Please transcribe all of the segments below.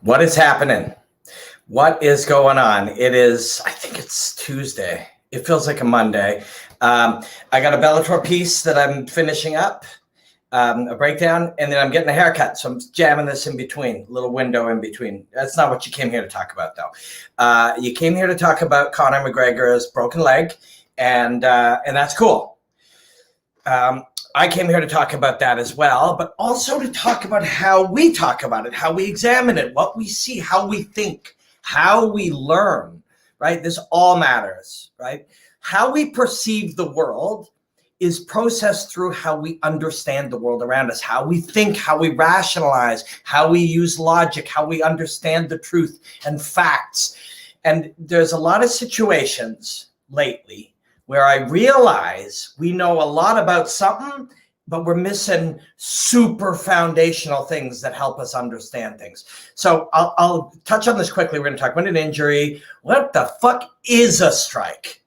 What is happening? What is going on? I think it's Tuesday. It feels like a Monday. I got a Bellator piece that I'm finishing up, a breakdown, and then I'm getting a haircut. So I'm jamming this in between, a little window in between. That's not what you came here to talk about, though. You came here to talk about Conor McGregor's broken leg, and that's cool. I came here to talk about that as well, but also to talk about how we talk about it, how we examine it, what we see, how we think, how we learn, right? This all matters, right? How we perceive the world is processed through how we understand the world around us, how we think, how we rationalize, how we use logic, how we understand the truth and facts. And there's a lot of situations lately where I realize we know a lot about something, but we're missing super foundational things that help us understand things. So I'll touch on this quickly. We're going to talk about an injury. What the fuck is a strike?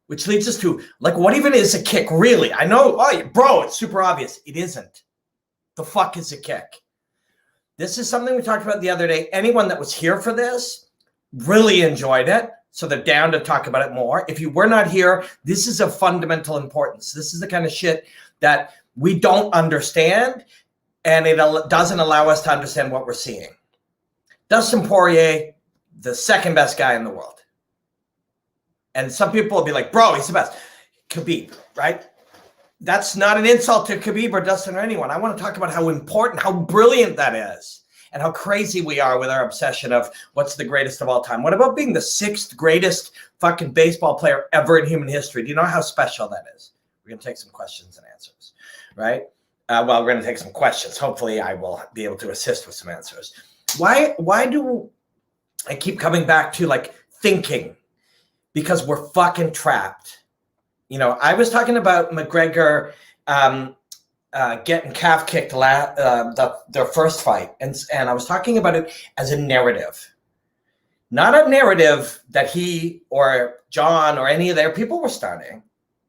Which leads us to, like, what even is a kick, really? I know, bro, it's super obvious. It isn't. The fuck is a kick? This is something we talked about the other day. Anyone that was here for this really enjoyed it. So they're down to talk about it more. If you were not here, this is of fundamental importance. This is the kind of shit that we don't understand, and it doesn't allow us to understand what we're seeing. Dustin Poirier, the second best guy in the world. And some people will be like, bro, he's the best. Khabib, right? That's not an insult to Khabib or Dustin or anyone. I want to talk about how important, how brilliant that is. And how crazy we are with our obsession of what's the greatest of all time. What about being the sixth greatest fucking baseball player ever in human history? Do you know how special that is? We're going to take some questions and answers, right? Well, we're going to take some questions. Hopefully I will be able to assist with some answers. Why do I keep coming back to, like, thinking? Because we're fucking trapped. You know, I was talking about McGregor getting calf kicked their first fight. And I was talking about it as a narrative. Not a narrative that he or John or any of their people were starting.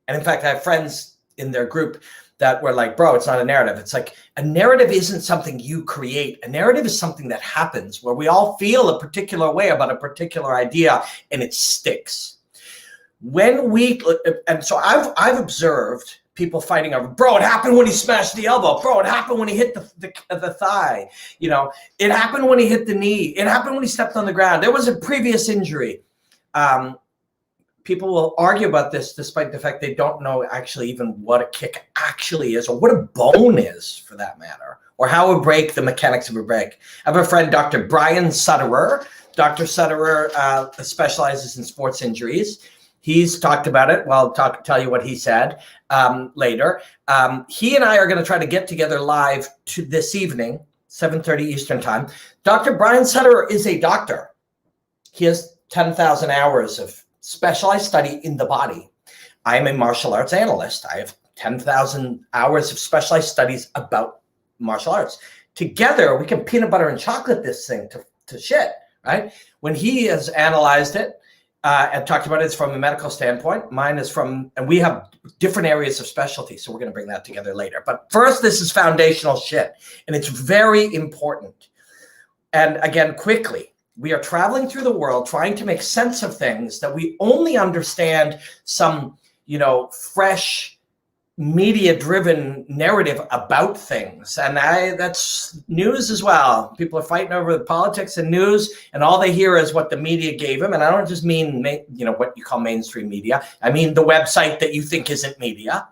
And in fact, I have friends in their group that were like, bro, it's not a narrative. It's like, a narrative isn't something you create. A narrative is something that happens where we all feel a particular way about a particular idea and it sticks. And so I've observed people fighting over, bro, it happened when he smashed the elbow. Bro, it happened when he hit the thigh. You know, it happened when he hit the knee. It happened when he stepped on the ground. There was a previous injury. People will argue about this despite the fact they don't know actually even what a kick actually is, or what a bone is for that matter, or how the mechanics of a break. I have a friend, Dr. Brian Sutterer. Dr. Sutterer specializes in sports injuries. He's talked about it. Well, I'll tell you what he said later. He and I are going to try to get together live this evening, 7:30 Eastern time. Dr. Brian Sutterer is a doctor. He has 10,000 hours of specialized study in the body. I am a martial arts analyst. I have 10,000 hours of specialized studies about martial arts. Together, we can peanut butter and chocolate this thing to shit, right? When he has analyzed it, and talked about it from a medical standpoint. Mine is and we have different areas of specialty, so we're going to bring that together later. But first, this is foundational shit, and it's very important. And again, quickly, we are traveling through the world trying to make sense of things that we only understand some, fresh, media-driven narrative about things. And that's news as well. People are fighting over the politics and news, and all they hear is what the media gave them. And I don't just mean, what you call mainstream media. I mean the website that you think isn't media.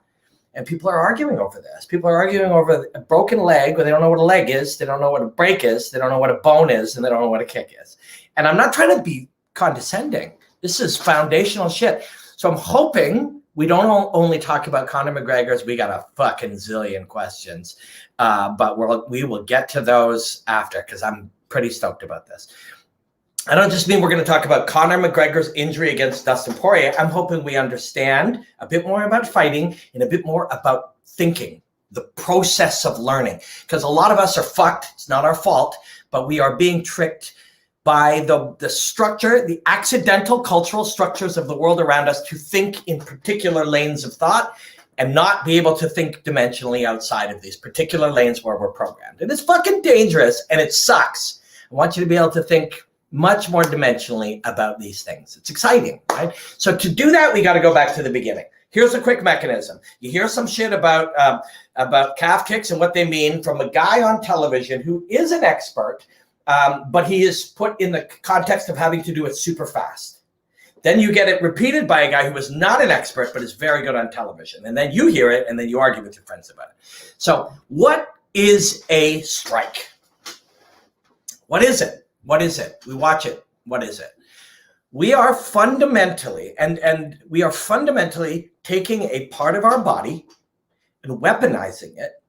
And people are arguing over this. People are arguing over a broken leg, where they don't know what a leg is. They don't know what a break is. They don't know what a bone is, and they don't know what a kick is. And I'm not trying to be condescending. This is foundational shit. So I'm hoping we don't only talk about Conor McGregor's. We got a fucking zillion questions, but we will get to those after, because I'm pretty stoked about this. I don't just mean we're going to talk about Conor McGregor's injury against Dustin Poirier. I'm hoping we understand a bit more about fighting and a bit more about thinking, the process of learning, because a lot of us are fucked. It's not our fault, but we are being tricked by the structure, the accidental cultural structures of the world around us to think in particular lanes of thought and not be able to think dimensionally outside of these particular lanes where we're programmed. And it's fucking dangerous and it sucks. I want you to be able to think much more dimensionally about these things. It's exciting, right? So to do that, we got to go back to the beginning. Here's a quick mechanism. You hear some shit about calf kicks and what they mean from a guy on television who is an expert, but he is put in the context of having to do it super fast. Then you get it repeated by a guy who is not an expert, but is very good on television. And then you hear it, and then you argue with your friends about it. So what is a strike? What is it? What is it? We watch it. What is it? We are fundamentally, and we are fundamentally taking a part of our body and weaponizing it,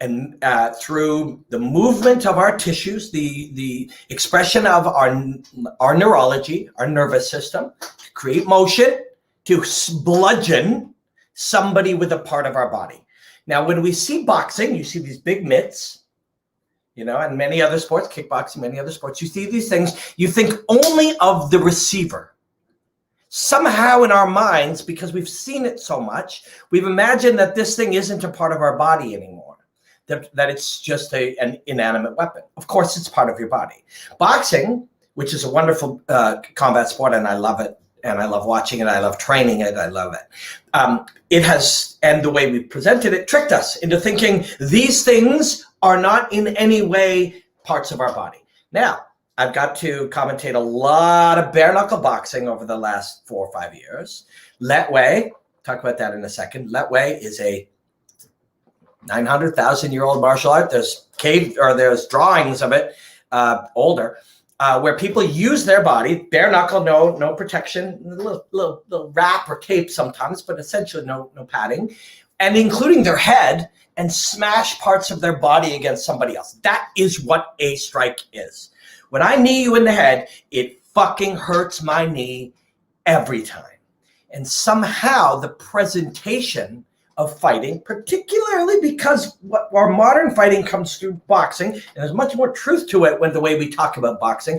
and through the movement of our tissues, the expression of our neurology, our nervous system, to create motion, to bludgeon somebody with a part of our body. Now, when we see boxing, you see these big mitts, you know, and many other sports, kickboxing, many other sports, you see these things, you think only of the receiver. Somehow in our minds, because we've seen it so much, we've imagined that this thing isn't a part of our body anymore. That it's just an inanimate weapon. Of course, it's part of your body. Boxing, which is a wonderful combat sport, and I love it, and I love watching it, I love training it, I love it. It has, and the way we presented it, tricked us into thinking these things are not in any way parts of our body. Now, I've got to commentate a lot of bare knuckle boxing over the last 4 or 5 years. Letway, talk about that in a second. Letway is a 900,000-year-old martial art. There's drawings of it, older, where people use their body, bare knuckle, no protection, a little wrap or tape sometimes, but essentially no padding, and including their head, and smash parts of their body against somebody else. That is what a strike is. When I knee you in the head, it fucking hurts my knee every time. And somehow the presentation of fighting, particularly because our modern fighting comes through boxing, and there's much more truth to it when the way we talk about boxing.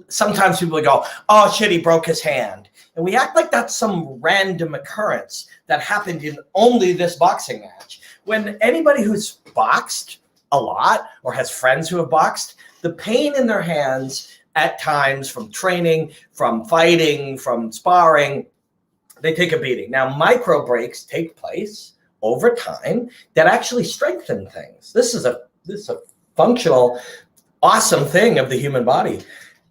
Sometimes people go, oh shit, he broke his hand. And we act like that's some random occurrence that happened in only this boxing match. When anybody who's boxed a lot or has friends who have boxed, the pain in their hands at times from training, from fighting, from sparring, they take a beating. Now, micro breaks take place over time that actually strengthen things. This is a functional, awesome thing of the human body.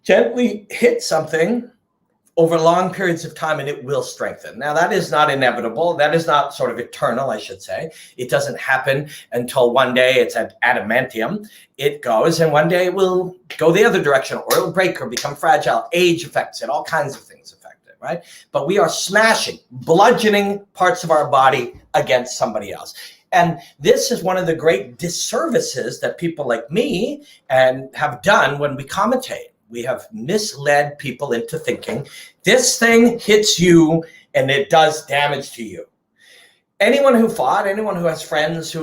Gently hit something over long periods of time and it will strengthen. Now, that is not inevitable. That is not sort of eternal, I should say. It doesn't happen until one day it's at adamantium. It goes, and one day it will go the other direction, or it'll break or become fragile. Age affects it, all kinds of things affect it, right? But we are smashing, bludgeoning parts of our body against somebody else. And this is one of the great disservices that people like me have done when we commentate. We have misled people into thinking this thing hits you and it does damage to you. Anyone who fought, anyone who has friends,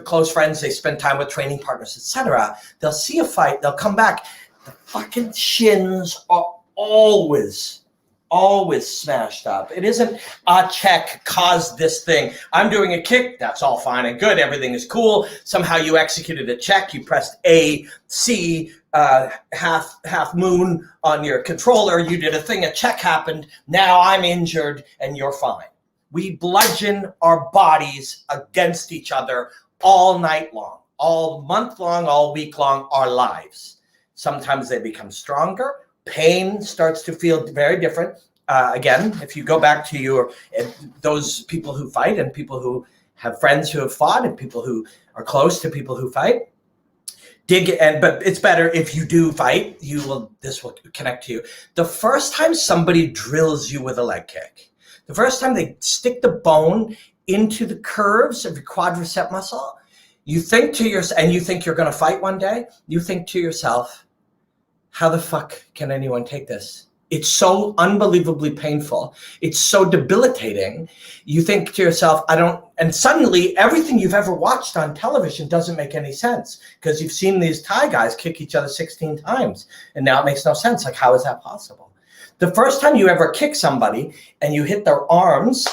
close friends, they spend time with training partners, etc., they'll see a fight, they'll come back. The fucking shins are always smashed up. It isn't a check caused this thing. I'm doing a kick. That's all fine and good. Everything is cool. Somehow you executed a check. You pressed A, C, half moon on your controller. You did a thing. A check happened. Now I'm injured and you're fine. We bludgeon our bodies against each other all night long, all month long, all week long, our lives. Sometimes they become stronger. Pain starts to feel very different. Again, if you go back to those people who fight and people who have friends who have fought and people who are close to people who fight, but it's better if you do fight, this will connect to you. The first time somebody drills you with a leg kick, the first time they stick the bone into the curves of your quadricep muscle, you think to yourself, and you think you're going to fight one day, you think to yourself, how the fuck can anyone take this? It's so unbelievably painful. It's so debilitating. You think to yourself, and suddenly everything you've ever watched on television doesn't make any sense because you've seen these Thai guys kick each other 16 times and now it makes no sense. Like, how is that possible? The first time you ever kick somebody and you hit their arms,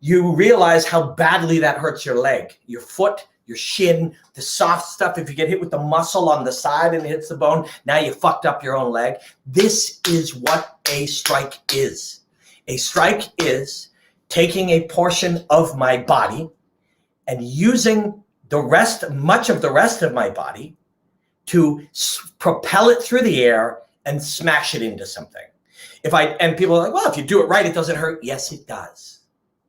you realize how badly that hurts your leg, your foot, your shin, the soft stuff. If you get hit with the muscle on the side and it hits the bone, now you fucked up your own leg. This is what a strike is. A strike is taking a portion of my body and using much of the rest of my body to propel it through the air and smash it into something. And people are like, well, if you do it right, it doesn't hurt. Yes, it does.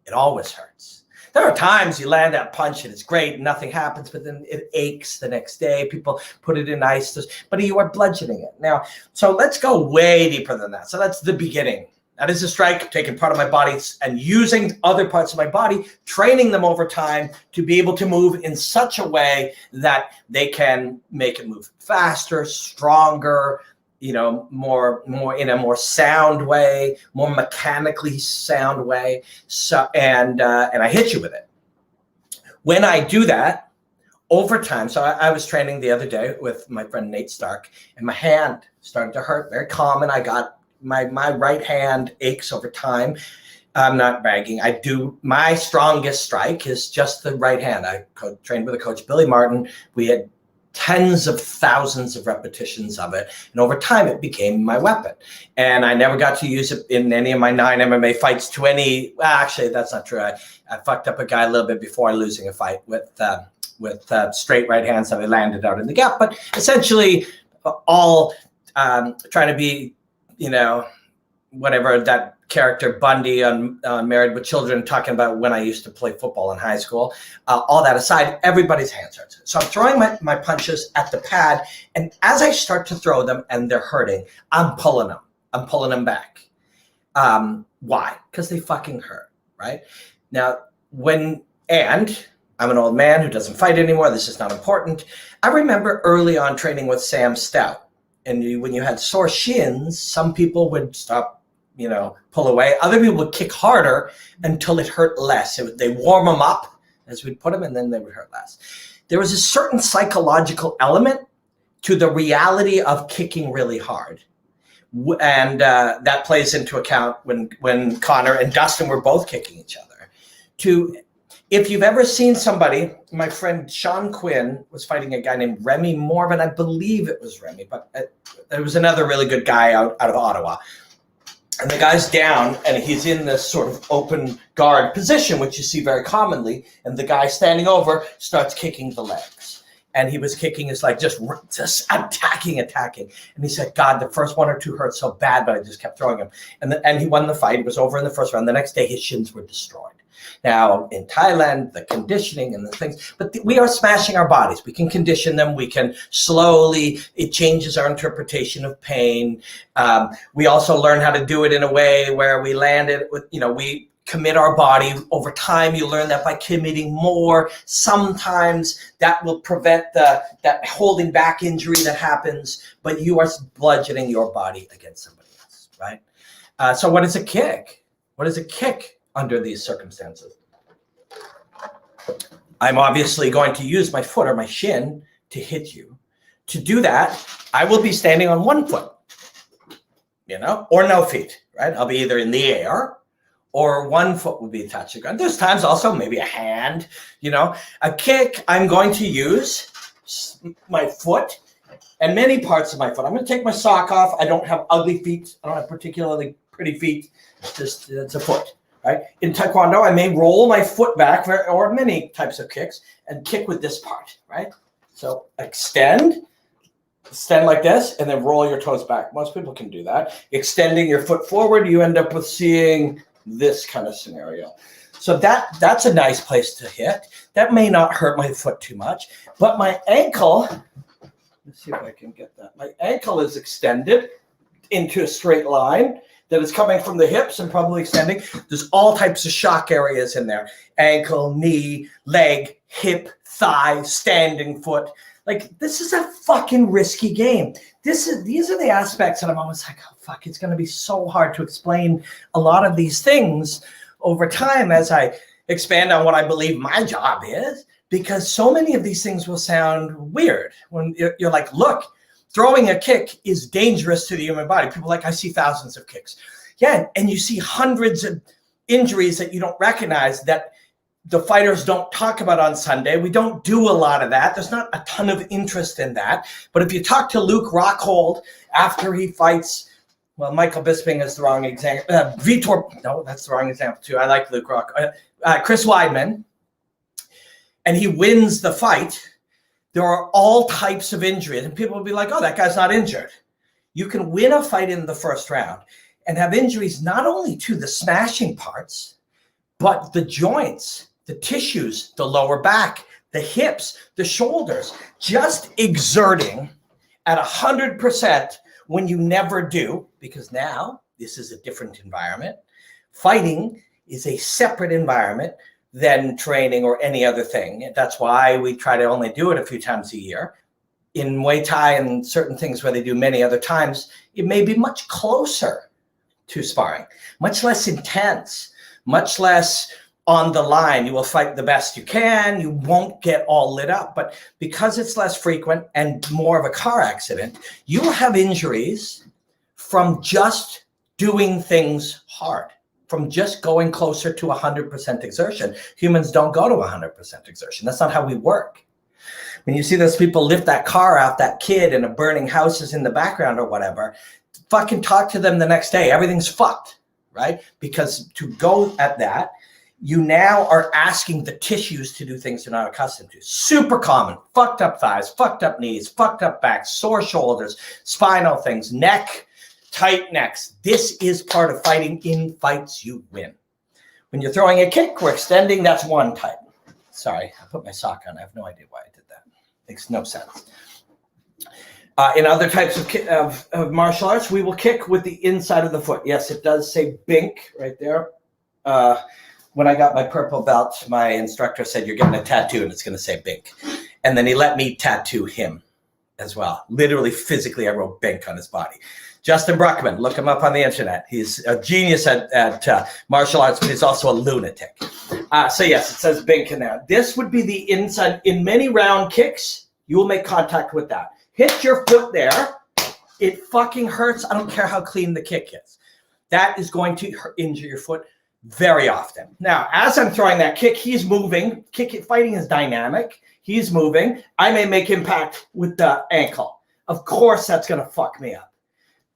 It always hurts. There are times you land that punch and it's great, and nothing happens, but then it aches the next day. People put it in ice, but you are bludgeoning it. Now, so let's go way deeper than that. So that's the beginning. That is a strike, taking part of my body and using other parts of my body, training them over time to be able to move in such a way that they can make it move faster, stronger, more in a more sound way, more mechanically sound way. So and I hit you with it. When I do that over time, so I was training the other day with my friend Nate Stark, and my hand started to hurt. Very common. I got my right hand aches over time. I'm not bragging. My strongest strike is just the right hand. I trained with a coach, Billy Martin. We had tens of thousands of repetitions of it. And over time, it became my weapon. And I never got to use it in any of my 9 MMA fights actually, that's not true. I fucked up a guy a little bit before losing a fight with straight right hands that I landed out in the gap. But essentially, all trying to be, whatever that character Bundy on Married with Children, talking about when I used to play football in high school. All that aside, everybody's hands hurt. So I'm throwing my punches at the pad, and as I start to throw them and they're hurting, I'm pulling them. I'm pulling them back. Why? Because they fucking hurt, right? Now, and I'm an old man who doesn't fight anymore. This is not important. I remember early on training with Sam Stout. And when you had sore shins, some people would stop, pull away. Other people would kick harder until it hurt less. They warm them up as we'd put them, and then they would hurt less. There was a certain psychological element to the reality of kicking really hard. And that plays into account when Conor and Dustin were both kicking each other. If you've ever seen somebody, my friend Sean Quinn was fighting a guy named Remy Morvan. I believe it was Remy, but it was another really good guy out of Ottawa. And the guy's down, and he's in this sort of open guard position, which you see very commonly. And the guy standing over starts kicking the legs. And he was kicking his leg, just attacking. And he said, God, the first 1 or 2 hurt so bad, but I just kept throwing him. And he won the fight. It was over in the first round. The next day, his shins were destroyed. Now, in Thailand, the conditioning and the things, but we are smashing our bodies. We can condition them. We can slowly, it changes our interpretation of pain. We also learn how to do it in a way where we land it with, we commit our body. Over time, you learn that by committing more, sometimes that will prevent that holding back injury that happens, but you are bludgeoning your body against somebody else, right? So what is a kick? What is a kick under these circumstances? I'm obviously going to use my foot or my shin to hit you. To do that, I will be standing on one foot, or no feet, right? I'll be either in the air or one foot will be attached to the ground. There's times also maybe a hand, A kick, I'm going to use my foot and many parts of my foot. I'm going to take my sock off. I don't have ugly feet. I don't have particularly pretty feet. It's a foot. Right? In Taekwondo, I may roll my foot back, or many types of kicks, and kick with this part, right? So extend like this, and then roll your toes back. Most people can do that. Extending your foot forward, you end up with seeing this kind of scenario. So that's a nice place to hit. That may not hurt my foot too much, but my ankle, let's see if I can get that. My ankle is extended into a straight line that is coming from the hips and probably extending. There's all types of shock areas in there. Ankle, knee, leg, hip, thigh, standing foot. Like, this is a fucking risky game. These are the aspects that I'm always like, oh, fuck, it's going to be so hard to explain a lot of these things over time as I expand on what I believe my job is, because so many of these things will sound weird when you're like, look, throwing a kick is dangerous to the human body. People are like, I see thousands of kicks. Yeah, and you see hundreds of injuries that you don't recognize that the fighters don't talk about on Sunday. We don't do a lot of that. There's not a ton of interest in that. But if you talk to Luke Rockhold after he fights, well, Michael Bisping is the wrong example. Vitor, no, that's the wrong example too. I like Luke Rock. Chris Weidman, and he wins the fight. There are all types of injuries, and people will be like, oh, that guy's not injured. You can win a fight in the first round and have injuries not only to the smashing parts, but the joints, the tissues, the lower back, the hips, the shoulders, just exerting at 100% when you never do, because now this is a different environment. Fighting is a separate environment than training or any other thing. That's why we try to only do it a few times a year. In Muay Thai and certain things where they do many other times, it may be much closer to sparring, much less intense, much less on the line. You will fight the best you can. You won't get all lit up. But because it's less frequent and more of a car accident, you will have injuries from just doing things hard, from just going closer to 100% exertion. Humans don't go to 100% exertion. That's not how we work. When you see those people lift that car out, that kid in a burning house is in the background or whatever, fucking talk to them the next day. Everything's fucked, right? Because to go at that, you now are asking the tissues to do things they're not accustomed to. Super common. Fucked up thighs, fucked up knees, fucked up backs, sore shoulders, spinal things, neck, tight necks. This is part of fighting. In fights, you win. When you're throwing a kick, we're extending. That's one type. Sorry, I put my sock on. I have no idea why I did that. Makes no sense. In other types of martial arts, we will kick with the inside of the foot. Yes, it does say bink right there. When I got my purple belt, my instructor said, you're getting a tattoo and it's going to say bink. And then he let me tattoo him as well. Literally, physically, I wrote bink on his body. Justin Bruckman, look him up on the internet. He's a genius at martial arts, but he's also a lunatic. So yes, it says bink in there. This would be the inside. In many round kicks, you will make contact with that. Hit your foot there. It fucking hurts. I don't care how clean the kick is. That is going to injure your foot very often. Now, as I'm throwing that kick, he's moving. Fighting is dynamic. He's moving. I may make impact with the ankle. Of course, that's going to fuck me up.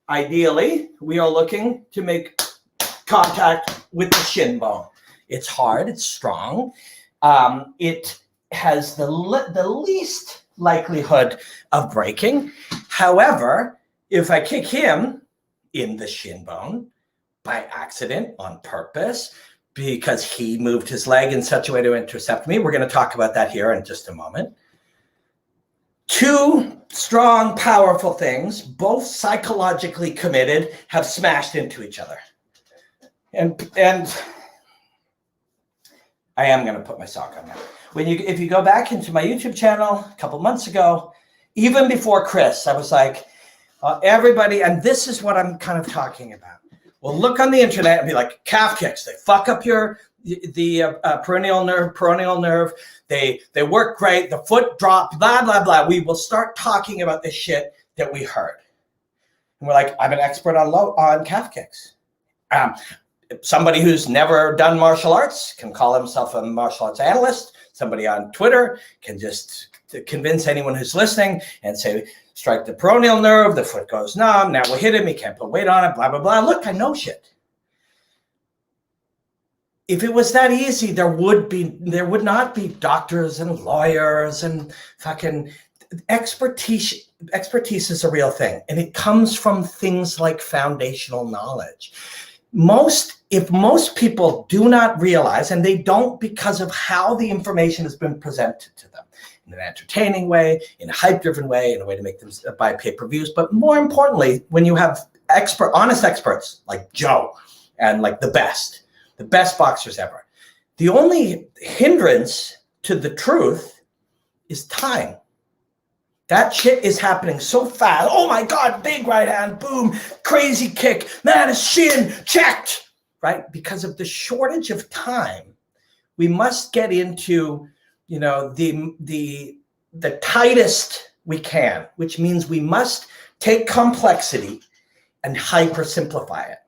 Ideally, we are looking to make contact with the shin bone. It's hard. It's strong. It has the least likelihood of breaking. However, if I kick him in the shin bone by accident, on purpose, because he moved his leg in such a way to intercept me, we're going to talk about that here in just a moment. Two strong, powerful things, both psychologically committed, have smashed into each other. And I am going to put my sock on now. If you go back into my YouTube channel a couple months ago, even before Chris, I was like, everybody, and this is what I'm kind of talking about. Well, look on the internet and be like, calf kicks, they fuck up the peroneal nerve. They work great. The foot dropped, blah, blah, blah. We will start talking about the shit that we heard. And we're like, I'm an expert on calf kicks. Somebody who's never done martial arts can call himself a martial arts analyst. Somebody on Twitter can just convince anyone who's listening and say, strike the peroneal nerve, the foot goes numb, now we'll hit him, he can't put weight on it, blah, blah, blah. Look, I know shit. If it was that easy, there would not be doctors and lawyers and fucking expertise. Expertise is a real thing, and it comes from things like foundational knowledge. If most people do not realize, and they don't because of how the information has been presented to them, in an entertaining way, in a hype-driven way, in a way to make them buy pay-per-views, but more importantly, when you have honest experts like Joe and like the best boxers ever, the only hindrance to the truth is time. That shit is happening so fast. Oh my God, big right hand, boom, crazy kick, man, his shin, checked, right? Because of the shortage of time, we must get into, the tightest we can, which means we must take complexity and hyper simplify it.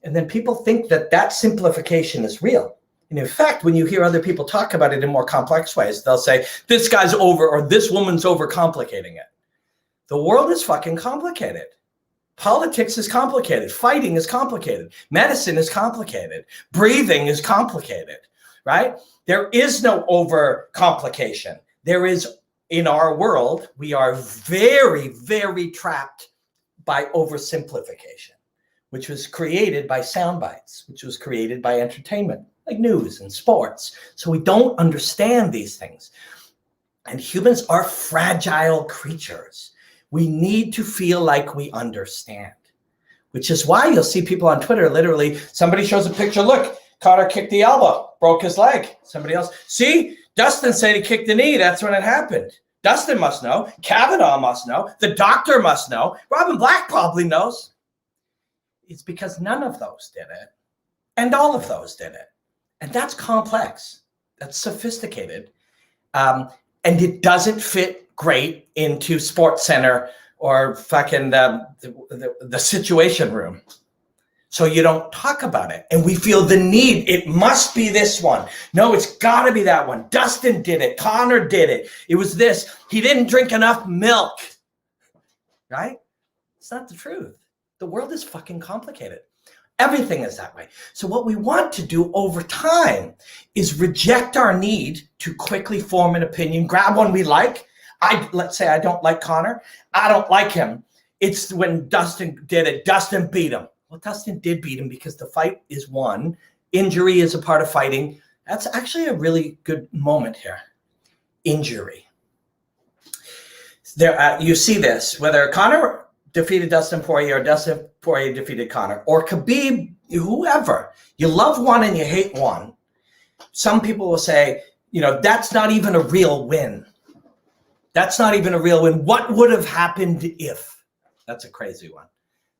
And then people think that simplification is real. And in fact, when you hear other people talk about it in more complex ways, they'll say, this guy's over, or this woman's overcomplicating it. The world is fucking complicated. Politics is complicated. Fighting is complicated. Medicine is complicated. Breathing is complicated, right? There is no overcomplication. There is, in our world, we are very, very trapped by oversimplification, which was created by sound bites, which was created by entertainment, like news and sports. So we don't understand these things. And humans are fragile creatures. We need to feel like we understand, which is why you'll see people on Twitter, literally, somebody shows a picture, look, Conor kicked the elbow, broke his leg. Somebody else, see, Dustin said he kicked the knee. That's when it happened. Dustin must know. Kavanaugh must know. The doctor must know. Robin Black probably knows. It's because none of those did it. And all of those did it. And that's complex. That's sophisticated. And it doesn't fit great into Sports Center or fucking the Situation Room. So you don't talk about it. And we feel the need. It must be this one. No, it's got to be that one. Dustin did it. Conor did it. It was this. He didn't drink enough milk. Right? It's not the truth. The world is fucking complicated. Everything is that way. So what we want to do over time is reject our need to quickly form an opinion, grab one we like. Let's say I don't like Conor. I don't like him. It's when Dustin did it. Dustin beat him. Well, Dustin did beat him because the fight is won. Injury is a part of fighting. That's actually a really good moment here. Injury. There, you see this, whether Conor defeated Dustin Poirier or Dustin Poirier defeated Conor, or Khabib, whoever. You love one and you hate one. Some people will say, that's not even a real win. That's not even a real win. What would have happened if? That's a crazy one.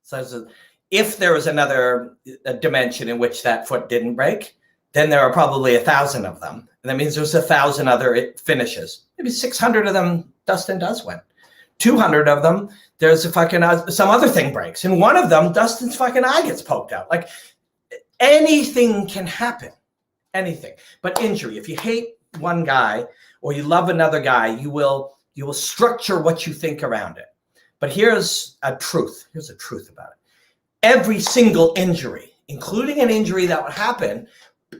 So if there was another dimension in which that foot didn't break, then there are probably 1,000 of them. And that means there's 1,000 other finishes. Maybe 600 of them, Dustin does win. 200 of them, there's some other thing breaks. And one of them, Dustin's fucking eye gets poked out. Like, anything can happen. Anything. But injury, if you hate one guy or you love another guy, you will structure what you think around it. But here's a truth. Here's a truth about it. Every single injury, including an injury that would happen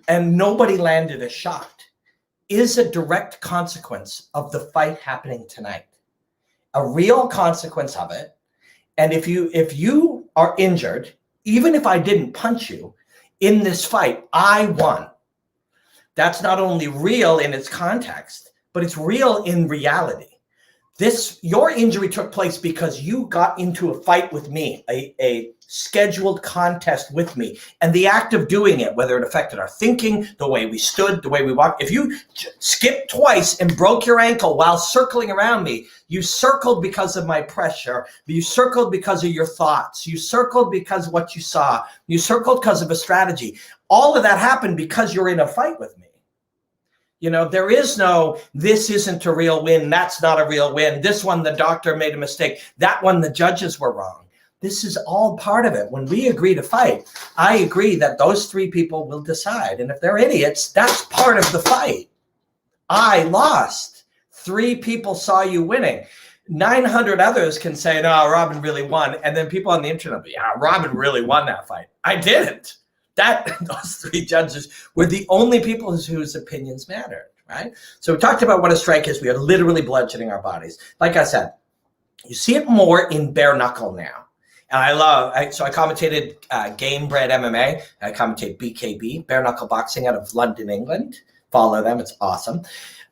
and nobody landed a shot, is a direct consequence of the fight happening tonight. A real consequence of it. And if you are injured, even if I didn't punch you in this fight, I won. That's not only real in its context, but it's real in reality. Your injury took place because you got into a fight with me, a scheduled contest with me. And the act of doing it, whether it affected our thinking, the way we stood, the way we walked, if you skipped twice and broke your ankle while circling around me, you circled because of my pressure. You circled because of your thoughts. You circled because of what you saw. You circled because of a strategy. All of that happened because you're in a fight with me. There is no, this isn't a real win. That's not a real win. This one, the doctor made a mistake. That one, the judges were wrong. This is all part of it. When we agree to fight, I agree that those three people will decide. And if they're idiots, that's part of the fight. I lost. 3 people saw you winning. 900 others can say, no, Robin really won. And then people on the internet, yeah, Robin really won that fight. I didn't. Those 3 judges were the only people whose opinions mattered, right? So we talked about what a strike is. We are literally bludgeoning our bodies. Like I said, you see it more in bare knuckle now. And I commentated Game Bred MMA. I commentate BKB, bare knuckle boxing out of London, England. Follow them. It's awesome.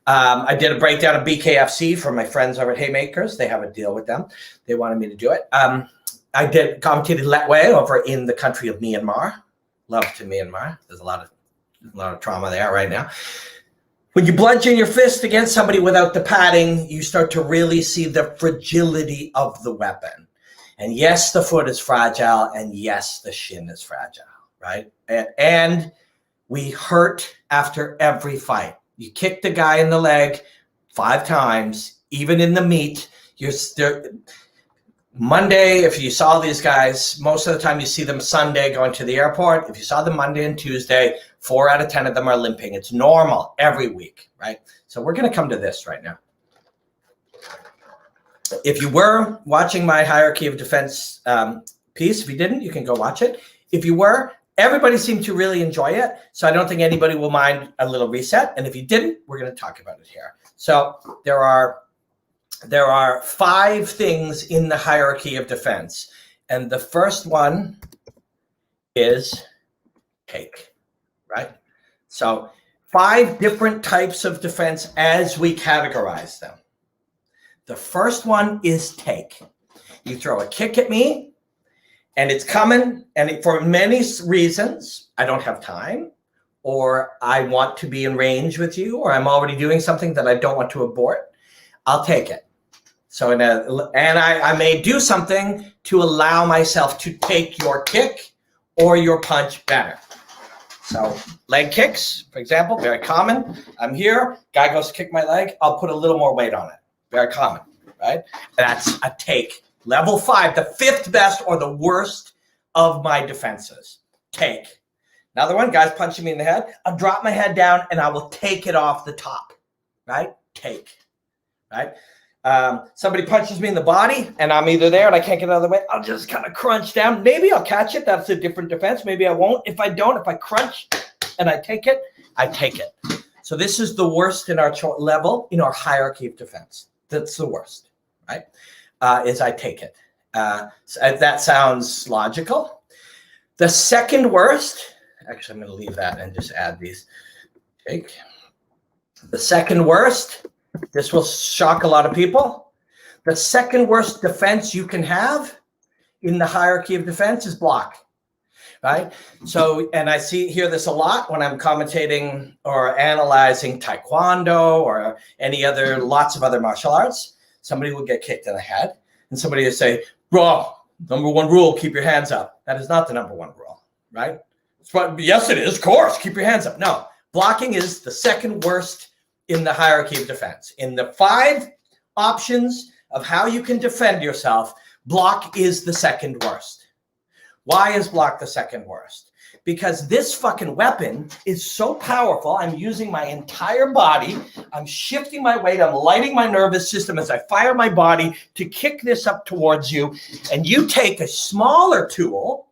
I did a breakdown of BKFC for my friends over at Haymakers. They have a deal with them. They wanted me to do it. I commentated Letway over in the country of Myanmar. Love to Myanmar. There's a lot of trauma there right now. When you bludgeon your fist against somebody without the padding, you start to really see the fragility of the weapon. And yes, the foot is fragile, and yes, the shin is fragile, right? And we hurt after every fight. You kick the guy in the leg 5 times, even in the meat. Monday, if you saw these guys, most of the time you see them Sunday going to the airport. If you saw them Monday and Tuesday, 4 out of 10 of them are limping. It's normal every week, right? So we're going to come to this right now. If you were watching my hierarchy of defense piece, if you didn't, you can go watch it. If you were, everybody seemed to really enjoy it. So I don't think anybody will mind a little reset. And if you didn't, we're going to talk about it here. So there are 5 things in the hierarchy of defense. And the first one is take, right? So 5 different types of defense as we categorize them. The first one is take. You throw a kick at me and it's coming, and for many reasons, I don't have time, or I want to be in range with you, or I'm already doing something that I don't want to abort, I'll take it. So I may do something to allow myself to take your kick or your punch better. So leg kicks, for example, very common. I'm here, guy goes to kick my leg, I'll put a little more weight on it. Very common, right? That's a take. Level 5, the 5th best or the worst of my defenses. Take. Another one, guy's punching me in the head. I'll drop my head down and I will take it off the top, right? Take, right? Somebody punches me in the body and I'm either there and I can't get out of the way. I'll just kind of crunch down. Maybe I'll catch it. That's a different defense. Maybe I won't. If I don't, if I crunch and I take it, I take it. So this is the worst in our level, in our hierarchy of defense. That's the worst, right? Is I take it. So that sounds logical. The second worst, actually, I'm going to leave that and just add these. Take. The second worst, this will shock a lot of people. The second worst defense you can have in the hierarchy of defense is block, right? So, and I hear this a lot when I'm commentating or analyzing Taekwondo or any other, lots of other martial arts. Somebody will get kicked in the head and somebody will say, bro, number 1 rule, keep your hands up. That is not the number 1 rule, right? Yes, it is, of course, keep your hands up. No, blocking is the second worst in the hierarchy of defense. In the 5 options of how you can defend yourself, block is the second worst. Why is block the second worst? Because this fucking weapon is so powerful. I'm using my entire body. I'm shifting my weight. I'm lighting my nervous system as I fire my body to kick this up towards you. And you take a smaller tool,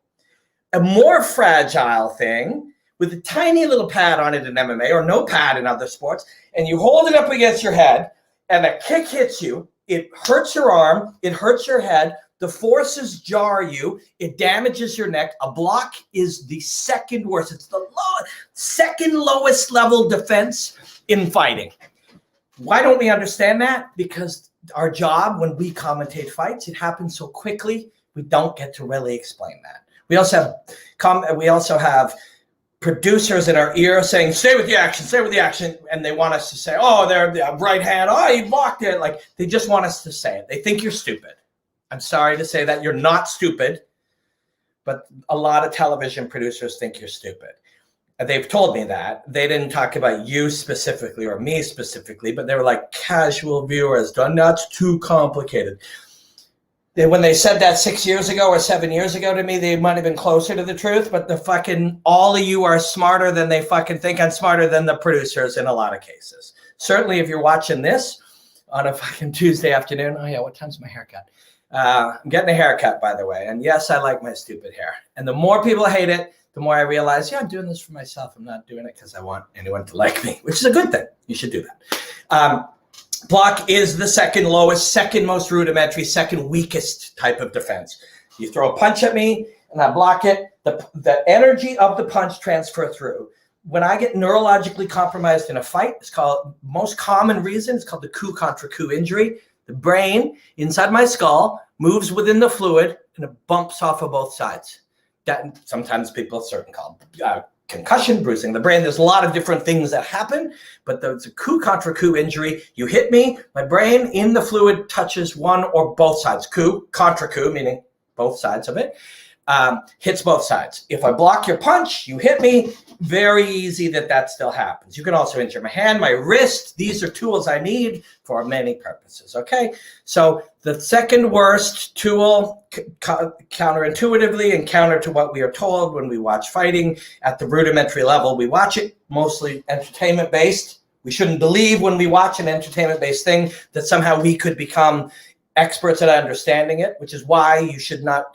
a more fragile thing with a tiny little pad on it in MMA or no pad in other sports, and you hold it up against your head and a kick hits you. It hurts your arm. It hurts your head. The forces jar you. It damages your neck. A block is the second worst. It's the second lowest level defense in fighting. Why don't we understand that? Because our job when we commentate fights, it happens so quickly, we don't get to really explain that. We also have producers in our ear saying, stay with the action, and they want us to say, oh, they're the right hand, oh, you blocked it. Like, they just want us to say it. They think you're stupid. I'm sorry to say that you're not stupid, but a lot of television producers think you're stupid. And they've told me that. They didn't talk about you specifically or me specifically, but they were like, casual viewers, that's too complicated. When they said that 6 years ago or 7 years ago to me, they might have been closer to the truth, but all of you are smarter than they fucking think. I'm smarter than the producers in a lot of cases. Certainly if you're watching this on a fucking Tuesday afternoon, oh yeah, what time's my haircut? I'm getting a haircut, by the way. And yes, I like my stupid hair. And the more people hate it, the more I realize, yeah, I'm doing this for myself. I'm not doing it because I want anyone to like me, which is a good thing. You should do that. Block is the second lowest, second most rudimentary, second weakest type of defense. You throw a punch at me and I block it. The energy of the punch transfer through. When I get neurologically compromised in a fight, it's called, most common reason, it's called the coup contra coup injury. The brain inside my skull moves within the fluid and it bumps off of both sides. That sometimes people call concussion, bruising the brain. There's a lot of different things that happen, but it's a coup contra coup injury. You hit me, my brain in the fluid touches one or both sides. Coup, contra coup, meaning both sides of it. hits both sides. If I block your punch, you hit me, very easy that still happens. You can also injure my hand, my wrist. These are tools I need for many purposes, okay? So the second worst tool, counterintuitively and counter to what we are told when we watch fighting at the rudimentary level, we watch it mostly entertainment-based. We shouldn't believe when we watch an entertainment-based thing that somehow we could become experts at understanding it, which is why you should not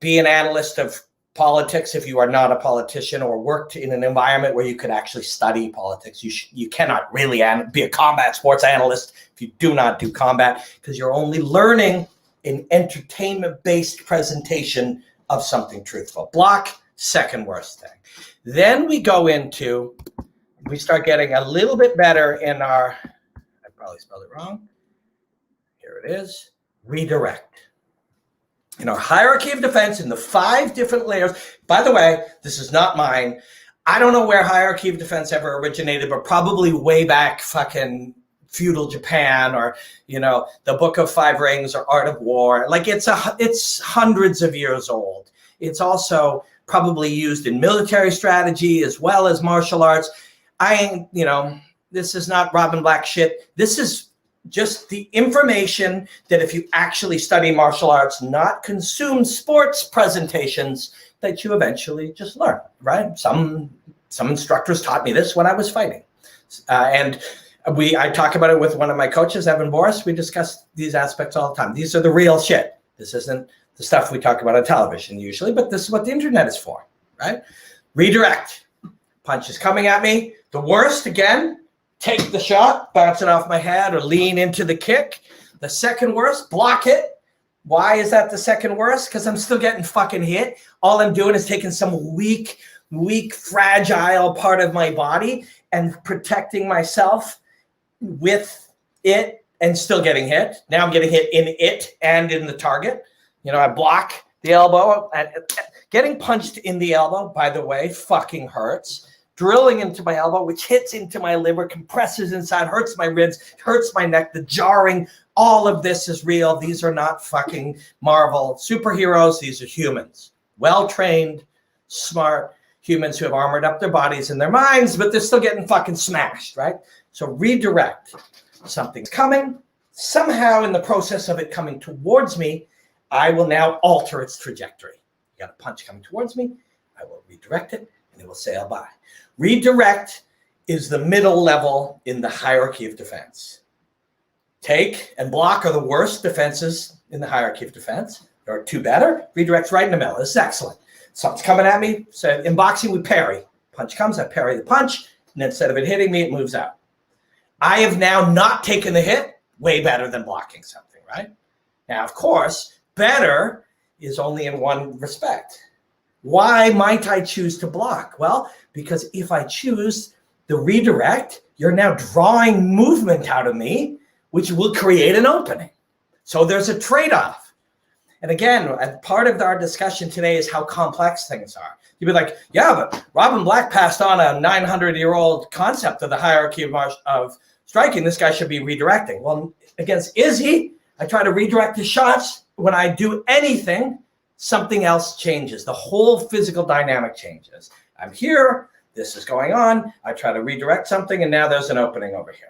be an analyst of politics if you are not a politician or worked in an environment where you could actually study politics. You cannot really be a combat sports analyst if you do not do combat, because you're only learning an entertainment-based presentation of something truthful. Block, second worst thing. Then we start getting a little bit better in our, I probably spelled it wrong. Here it is, redirect. In our hierarchy of defense, in the 5 different layers. By the way, this is not mine. I don't know where hierarchy of defense ever originated, but probably way back fucking feudal Japan, or, the Book of 5 Rings or Art of War. Like it's hundreds of years old. It's also probably used in military strategy as well as martial arts. This is not Robin Black shit. This is just the information that if you actually study martial arts, not consume sports presentations, that you eventually just learn, right? Some instructors taught me this when I was fighting. And I talk about it with one of my coaches, Evan Boris. We discuss these aspects all the time. These are the real shit. This isn't the stuff we talk about on television usually, but this is what the internet is for, right? Redirect. Punch is coming at me. The worst, again, take the shot, bounce it off my head, or lean into the kick. The second worst, block it. Why is that the second worst? Because I'm still getting fucking hit. All I'm doing is taking some weak, fragile part of my body and protecting myself with it and still getting hit. Now I'm getting hit in it and in the target. I block the elbow. Getting punched in the elbow, by the way, fucking hurts. Drilling into my elbow, which hits into my liver, compresses inside, hurts my ribs, hurts my neck, the jarring, all of this is real. These are not fucking Marvel superheroes. These are humans. Well-trained, smart humans who have armored up their bodies and their minds, but they're still getting fucking smashed, right? So redirect. Something's coming. Somehow in the process of it coming towards me, I will now alter its trajectory. You got a punch coming towards me. I will redirect it, and it will sail by. Redirect is the middle level in the hierarchy of defense. Take and block are the worst defenses in the hierarchy of defense. There are 2 better. Redirect's right in the middle. This is excellent. Something's coming at me. So in boxing, we parry. Punch comes, I parry the punch, and instead of it hitting me, it moves out. I have now not taken the hit. Way better than blocking something, right? Now, of course, better is only in one respect. Why might I choose to block? Well, because if I choose the redirect, you're now drawing movement out of me, which will create an opening. So there's a trade-off. And again, part of our discussion today is how complex things are. You'd be like, yeah, but Robin Black passed on a 900-year-old concept of the hierarchy of striking. This guy should be redirecting. Well, against Izzy, I try to redirect his shots. When I do anything, something else changes. The whole physical dynamic changes. I'm here. This is going on. I try to redirect something, and now there's an opening over here.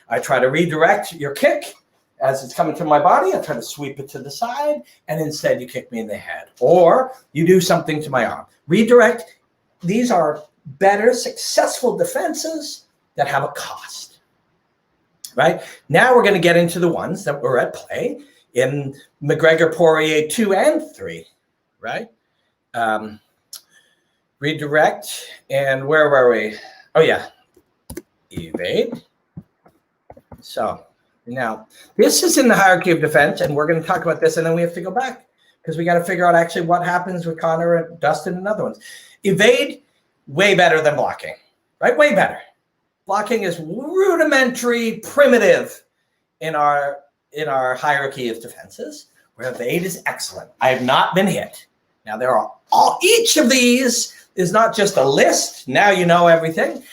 I try to redirect your kick. As it's coming to my body, I try to sweep it to the side, and instead you kick me in the head. Or you do something to my arm. Redirect. These are better, successful defenses that have a cost. Right? Now we're going to get into the ones that were at play in McGregor-Poirier 2 and 3. Right? Redirect, and where were we? Oh, yeah. Evade. So now this is in the hierarchy of defense, and we're going to talk about this, and then we have to go back because we got to figure out actually what happens with Conor and Dustin and other ones. Evade, way better than blocking, right? Way better. Blocking is rudimentary, primitive in our hierarchy of defenses, where evade is excellent. I have not been hit. Now there are each of these is not just a list. Now you know everything.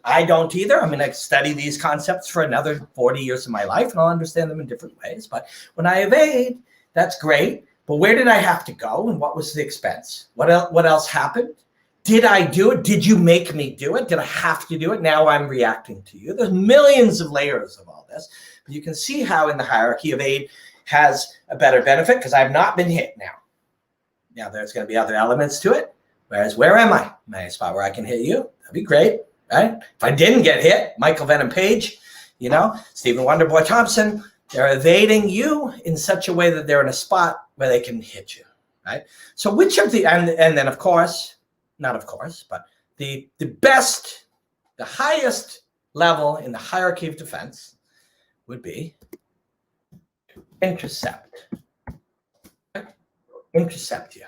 I don't either. I'm going to study these concepts for another 40 years of my life, and I'll understand them in different ways. But when I evade, that's great. But where did I have to go, and what was the expense? What else happened? Did I do it? Did you make me do it? Did I have to do it? Now I'm reacting to you. There's millions of layers of all this. But you can see how in the hierarchy of aid has a better benefit because I've not been hit now. Now there's going to be other elements to it. Whereas where am I? Am I in a spot where I can hit you? That'd be great, right? If I didn't get hit, Michael Venom Page, Stephen Wonderboy Thompson, they're evading you in such a way that they're in a spot where they can hit you, right? So which of the, and then of course, not of course, but the best, the highest level in the hierarchy of defense would be intercept. Intercept you.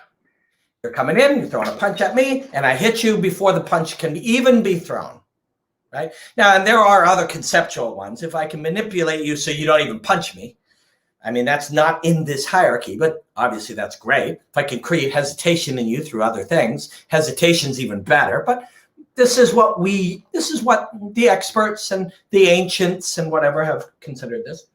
You're coming in, you're throwing a punch at me, and I hit you before the punch can even be thrown, right? Now, and there are other conceptual ones. If I can manipulate you so you don't even punch me, I mean, that's not in this hierarchy, but obviously that's great. If I can create hesitation in you through other things, hesitation's even better. But this is what the experts and the ancients and whatever have considered this.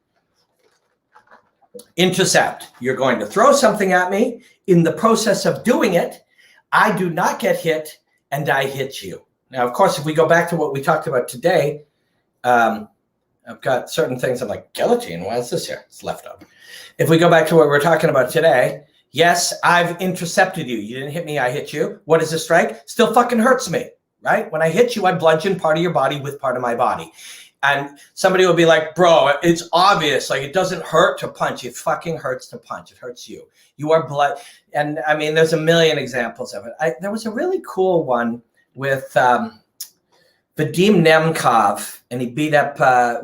Intercept. You're going to throw something at me. In the process of doing it, I do not get hit and I hit you. Now, of course, if we go back to what we talked about today, I've got certain things I'm like, guillotine, why is this here? It's left over. If we go back to what we're talking about today, yes, I've intercepted you. You didn't hit me, I hit you. What is a strike? Still fucking hurts me, right? When I hit you, I bludgeon part of your body with part of my body. And somebody will be like, bro, it's obvious. Like, it doesn't hurt to punch. It fucking hurts to punch. It hurts you. You are blood. And I mean, there's a million examples of it. There was a really cool one with Vadim Nemkov, and he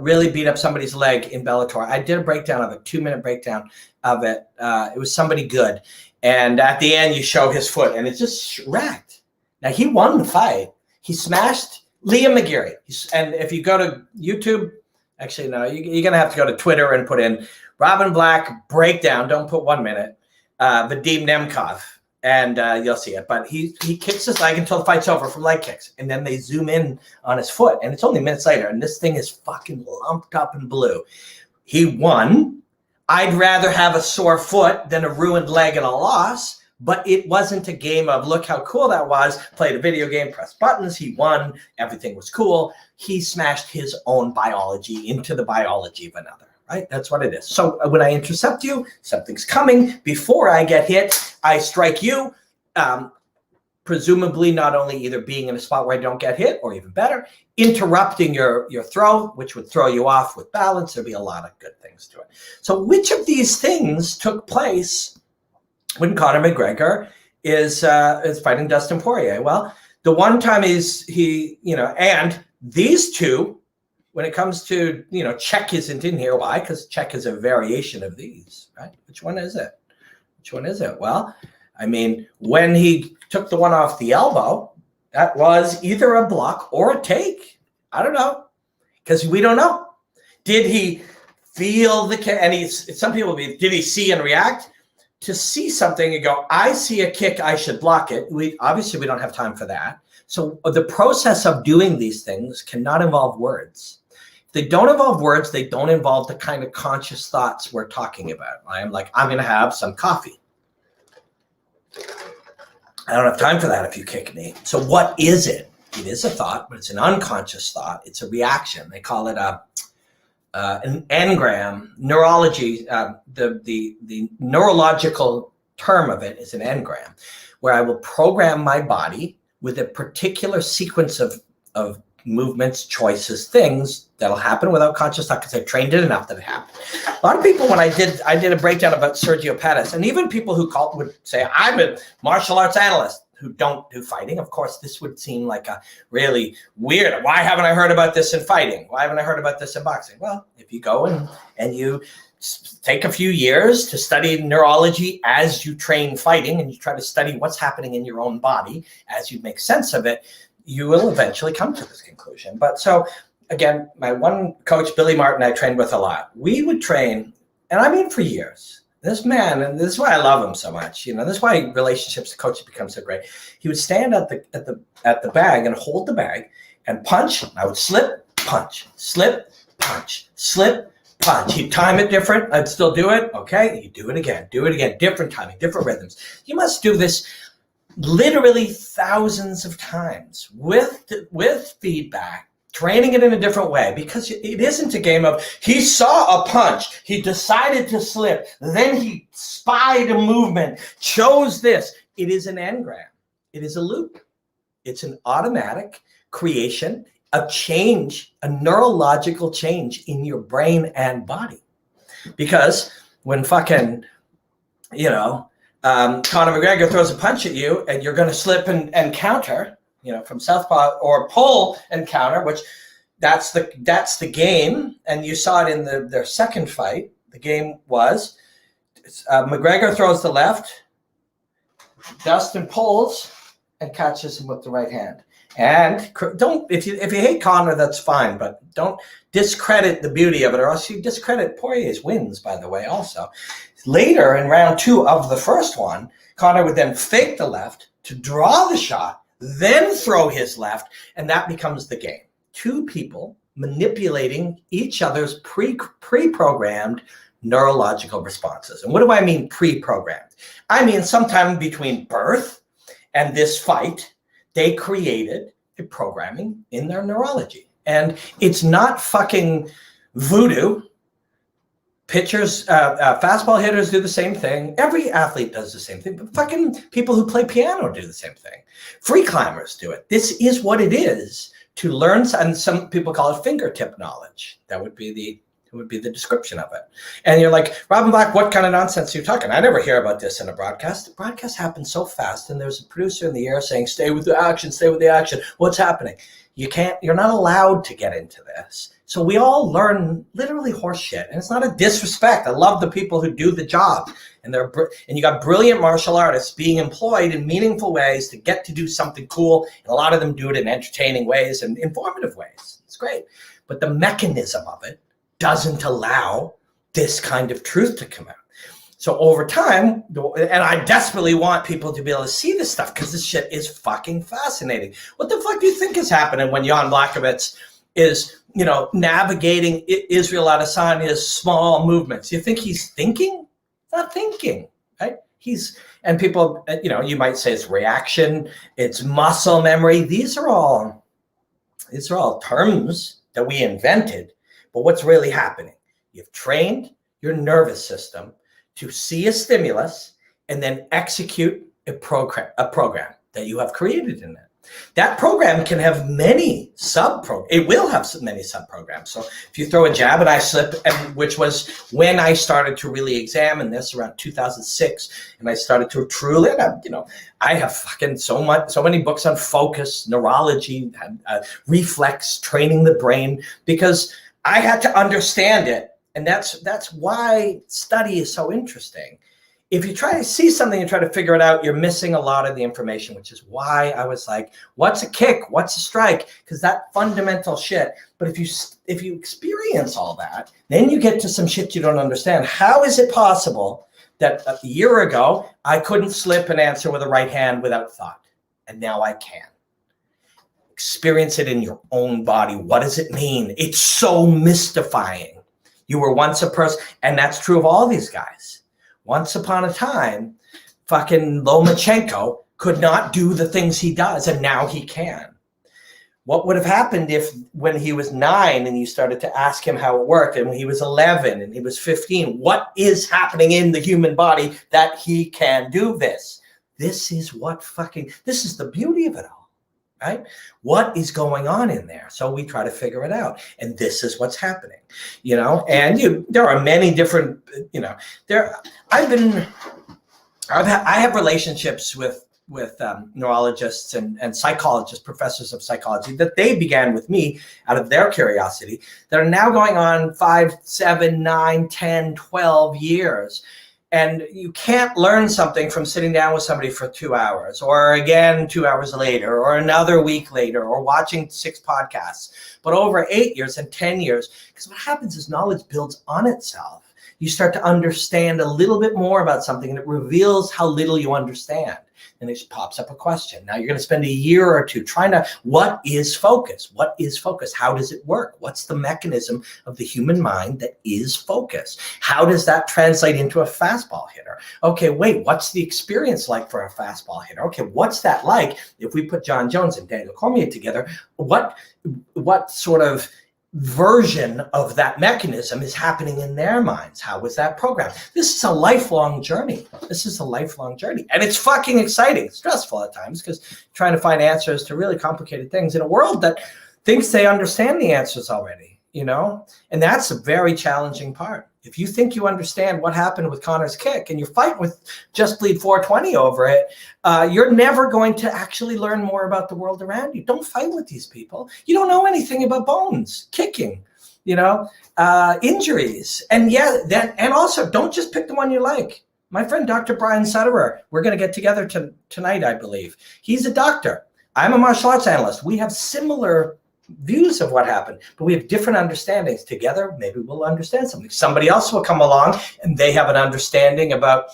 really beat up somebody's leg in Bellator. I did a breakdown of it, 2-minute breakdown of it. It was somebody good. And at the end, you show his foot, and it's just wrecked. Now, he won the fight. He smashed Liam McGarry. And if you go to YouTube, actually, no, you're going to have to go to Twitter and put in Robin Black breakdown. Don't put 1 minute. Vadim Nemkov. And you'll see it. But he kicks his leg until the fight's over from leg kicks. And then they zoom in on his foot. And it's only minutes later. And this thing is fucking lumped up in blue. He won. I'd rather have a sore foot than a ruined leg and a loss. But it wasn't a game of, look how cool that was. Played a video game, pressed buttons. He won. Everything was cool. He smashed his own biology into the biology of another. Right? That's what it is. So when I intercept you, something's coming. Before I get hit, I strike you, presumably not only either being in a spot where I don't get hit, or even better, interrupting your throw, which would throw you off with balance. There'd be a lot of good things to it. So which of these things took place when Conor McGregor is fighting Dustin Poirier? Well, the one time and these two, when it comes to, Czech isn't in here. Why? Because Czech is a variation of these, right? Which one is it? Which one is it? Well, I mean, when he took the one off the elbow, that was either a block or a take. I don't know, because we don't know. Did he feel the kick? And some people did he see and react? To see something and go, I see a kick, I should block it. Obviously we don't have time for that. So the process of doing these things cannot involve words. They don't involve words. They don't involve the kind of conscious thoughts we're talking about. I'm going to have some coffee. I don't have time for that if you kick me. So what is it? It is a thought, but it's an unconscious thought. It's a reaction. They call it an engram. Neurology, the neurological term of it is an engram, where I will program my body with a particular sequence of movements, choices, things that'll happen without conscious thought because I've trained it enough that it happened. A lot of people, when I did a breakdown about Sergio Pettis, and even people who would say, I'm a martial arts analyst, who don't do fighting. Of course, this would seem like a really weird, why haven't I heard about this in fighting? Why haven't I heard about this in boxing? Well, if you go and you take a few years to study neurology as you train fighting, and you try to study what's happening in your own body as you make sense of it, you will eventually come to this conclusion. But so again, my one coach, Billy Martin, I trained with a lot. We would train, and I mean for years. This man, and this is why I love him so much. This is why relationships with coaches become so great. He would stand at the bag and hold the bag and punch. I would slip, punch, slip, punch, slip, punch. You time it different. I'd still do it. Okay, you do it again. Different timing, different rhythms. You must do this literally thousands of times with feedback, training it in a different way, because it isn't a game of he saw a punch, he decided to slip, then he spied a movement, chose this. It is an engram. It is a loop. It's an automatic creation, a change, a neurological change in your brain and body. Because when fucking, Conor McGregor throws a punch at you and you're going to slip and counter, from southpaw, or pull and counter, which that's the game. And you saw it in their second fight. The game was McGregor throws the left, Dustin pulls and catches him with the right hand. And don't, if you hate Conor, that's fine, but don't discredit the beauty of it, or else you discredit Poirier's wins, by the way, also. Later in round 2 of the first one, Conor would then fake the left to draw the shot, then throw his left, and that becomes the game. 2 people manipulating each other's pre-programmed neurological responses. And what do I mean pre-programmed? I mean sometime between birth and this fight, they created a programming in their neurology. And it's not fucking voodoo. Pitchers, fastball hitters do the same thing. Every athlete does the same thing. But fucking people who play piano do the same thing. Free climbers do it. This is what it is to learn, and some people call it fingertip knowledge. That would be the description of it. And you're like, Robin Black, what kind of nonsense are you talking? I never hear about this in a broadcast. The broadcast happens so fast, and there's a producer in the air saying, stay with the action, stay with the action. What's happening? You're not allowed to get into this. So we all learn literally horse shit, and it's not a disrespect. I love the people who do the job, and you got brilliant martial artists being employed in meaningful ways to get to do something cool, and a lot of them do it in entertaining ways and informative ways. It's great, but the mechanism of it doesn't allow this kind of truth to come out. So over time, and I desperately want people to be able to see this stuff, because this shit is fucking fascinating. What the fuck do you think is happening when Jan Blachowicz is, navigating Israel Adesanya's small movements? You think he's thinking? Not thinking, right? And people, you might say it's reaction, it's muscle memory. These are all terms that we invented. But what's really happening? You've trained your nervous system to see a stimulus and then execute a program that you have created in it. That program can have many sub-programs. It will have many sub-programs. So if you throw a jab and I slip, which was when I started to really examine this around 2006, and I started to truly, I have fucking so many books on focus, neurology, reflex, training the brain, because I had to understand it. And that's why study is so interesting. If you try to see something and try to figure it out, you're missing a lot of the information, which is why I was like, what's a kick? What's a strike? Because that fundamental shit. But if you experience all that, then you get to some shit you don't understand. How is it possible that a year ago, I couldn't slip an answer with a right hand without thought, and now I can? Experience it in your own body. What does it mean? It's so mystifying. You were once a person, and that's true of all these guys. Once upon a time, fucking Lomachenko could not do the things he does, and now he can. What would have happened if when he was 9 and you started to ask him how it worked, and when he was 11 and he was 15, what is happening in the human body that he can do this? This is the beauty of it all. Right? What is going on in there? So we try to figure it out, and this is what's happening, and there are many different, I have relationships with neurologists and psychologists, professors of psychology, that they began with me out of their curiosity, that are now going on 5, 7, 9, 10, 12 years. And you can't learn something from sitting down with somebody for 2 hours, or again 2 hours later, or another week later, or watching 6 podcasts, but over 8 years and 10 years. Because what happens is knowledge builds on itself. You start to understand a little bit more about something, and it reveals how little you understand. then it pops up a question. Now you're going to spend a year or two trying to, what is focus? What is focus? How does it work? What's the mechanism of the human mind that is focus? How does that translate into a fastball hitter? Okay, wait, what's the experience like for a fastball hitter? Okay, what's that like if we put John Jones and Daniel Cormier together? What sort of version of that mechanism is happening in their minds? How was that programmed? This is a lifelong journey. And it's fucking exciting. It's stressful at times because trying to find answers to really complicated things in a world that thinks they understand the answers already, and that's a very challenging part. If you think you understand what happened with Conor's kick and you're fighting with Just Bleed 420 over it, you're never going to actually learn more about the world around you. Don't fight with these people. You don't know anything about bones, kicking, injuries. And also don't just pick the one you like. My friend, Dr. Brian Sutterer, we're going to get together tonight, I believe. He's a doctor. I'm a martial arts analyst. We have similar views of what happened, but we have different understandings. Together, maybe we'll understand something. Somebody else will come along and they have an understanding about,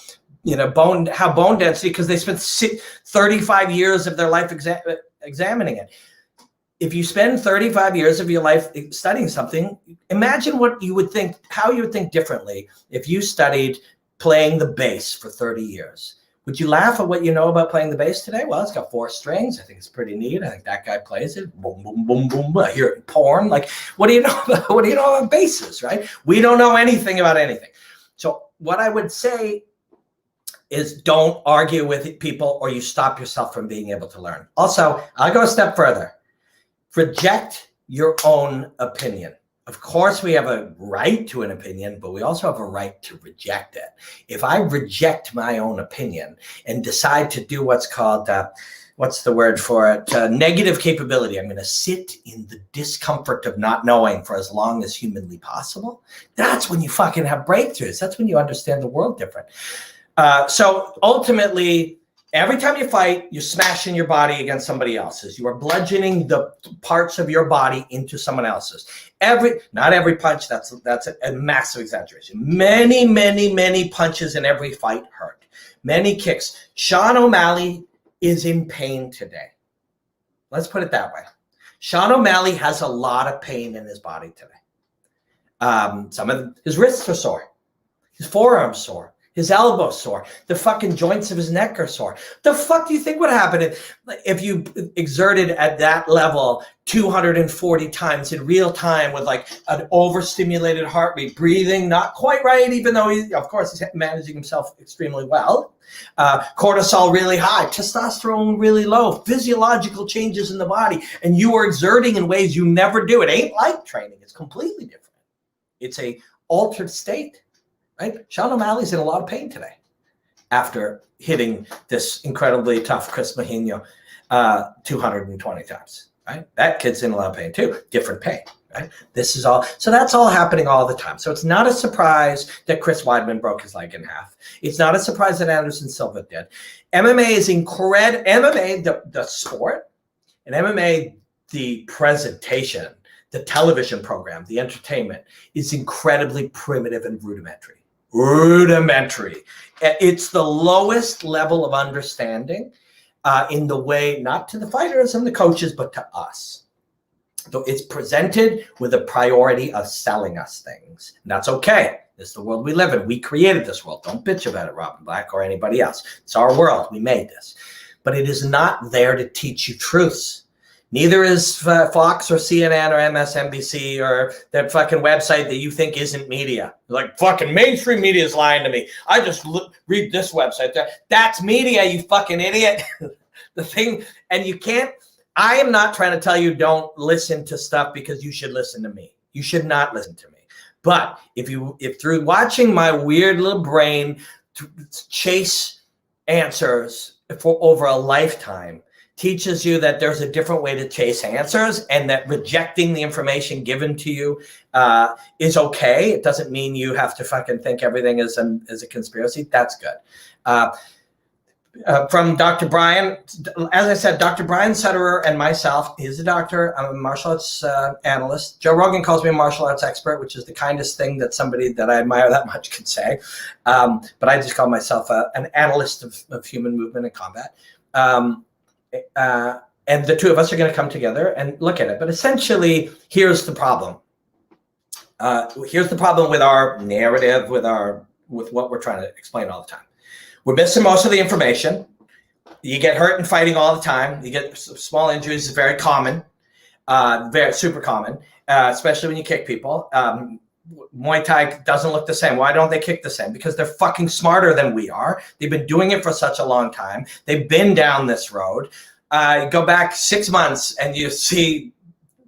bone density because they spent 35 years of their life examining it. If you spend 35 years of your life studying something, imagine how you would think differently if you studied playing the bass for 30 years. Would you laugh at what you know about playing the bass today? Well, it's got 4 strings. I think it's pretty neat. I think that guy plays it. Boom, boom, boom, boom. I hear it in porn. Like, what do you know about basses, right? We don't know anything about anything. So what I would say is don't argue with people or you stop yourself from being able to learn. Also, I'll go a step further. Reject your own opinion. Of course, we have a right to an opinion, but we also have a right to reject it. If I reject my own opinion and decide to do what's called, what's the word for it? Negative capability. I'm going to sit in the discomfort of not knowing for as long as humanly possible. That's when you fucking have breakthroughs. That's when you understand the world different. So ultimately, every time you fight, you're smashing your body against somebody else's. You are bludgeoning the parts of your body into someone else's. Not every punch, that's a massive exaggeration. Many, many, many punches in every fight hurt. Many kicks. Sean O'Malley is in pain today. Let's put it that way. Sean O'Malley has a lot of pain in his body today. His wrists are sore. His forearms sore. His elbow's sore. The fucking joints of his neck are sore. The fuck do you think would happen if you exerted at that level 240 times in real time with like an overstimulated heart rate, breathing not quite right, even though he's managing himself extremely well. Cortisol really high, testosterone really low, physiological changes in the body, and you are exerting in ways you never do. It ain't like training. It's completely different. It's a altered state. Right? Sean O'Malley's in a lot of pain today after hitting this incredibly tough Chris Mahino 220 times. Right? That kid's in a lot of pain too. Different pain. Right? So that's all happening all the time. So it's not a surprise that Chris Weidman broke his leg in half. It's not a surprise that Anderson Silva did. MMA is incredible. MMA, the sport, and MMA, the presentation, the television program, the entertainment is incredibly primitive and rudimentary. It's the lowest level of understanding in the way, not to the fighters and the coaches, but to us. So it's presented with a priority of selling us things. And that's okay. This is the world we live in. We created this world. Don't bitch about it, Robin Black or anybody else. It's our world. We made this. But it is not there to teach you truths. Neither is Fox or CNN or MSNBC or that fucking website that you think isn't media. Like, fucking mainstream media is lying to me. I just read this website. That's media, you fucking idiot. I am not trying to tell you don't listen to stuff because you should listen to me. You should not listen to me. But if through watching my weird little brain chase answers for over a lifetime, teaches you that there's a different way to chase answers and that rejecting the information given to you is okay. It doesn't mean you have to fucking think everything is a conspiracy. That's good. from Dr. Brian. As I said, Dr. Brian Sutterer and myself, he's a doctor. I'm a martial arts analyst. Joe Rogan calls me a martial arts expert, which is the kindest thing that somebody that I admire that much could say. But I just call myself an analyst of human movement and combat. And the two of us are going to come together and look at it. But essentially, here's the problem. Here's the problem with our narrative, with what we're trying to explain all the time. We're missing most of the information. You get hurt in fighting all the time. You get small injuries, is very common, very super common, especially when you kick people. Muay Thai doesn't look the same. Why don't they kick the same? Because they're fucking smarter than we are. They've been doing it for such a long time. They've been down this road. Go back 6 months and you see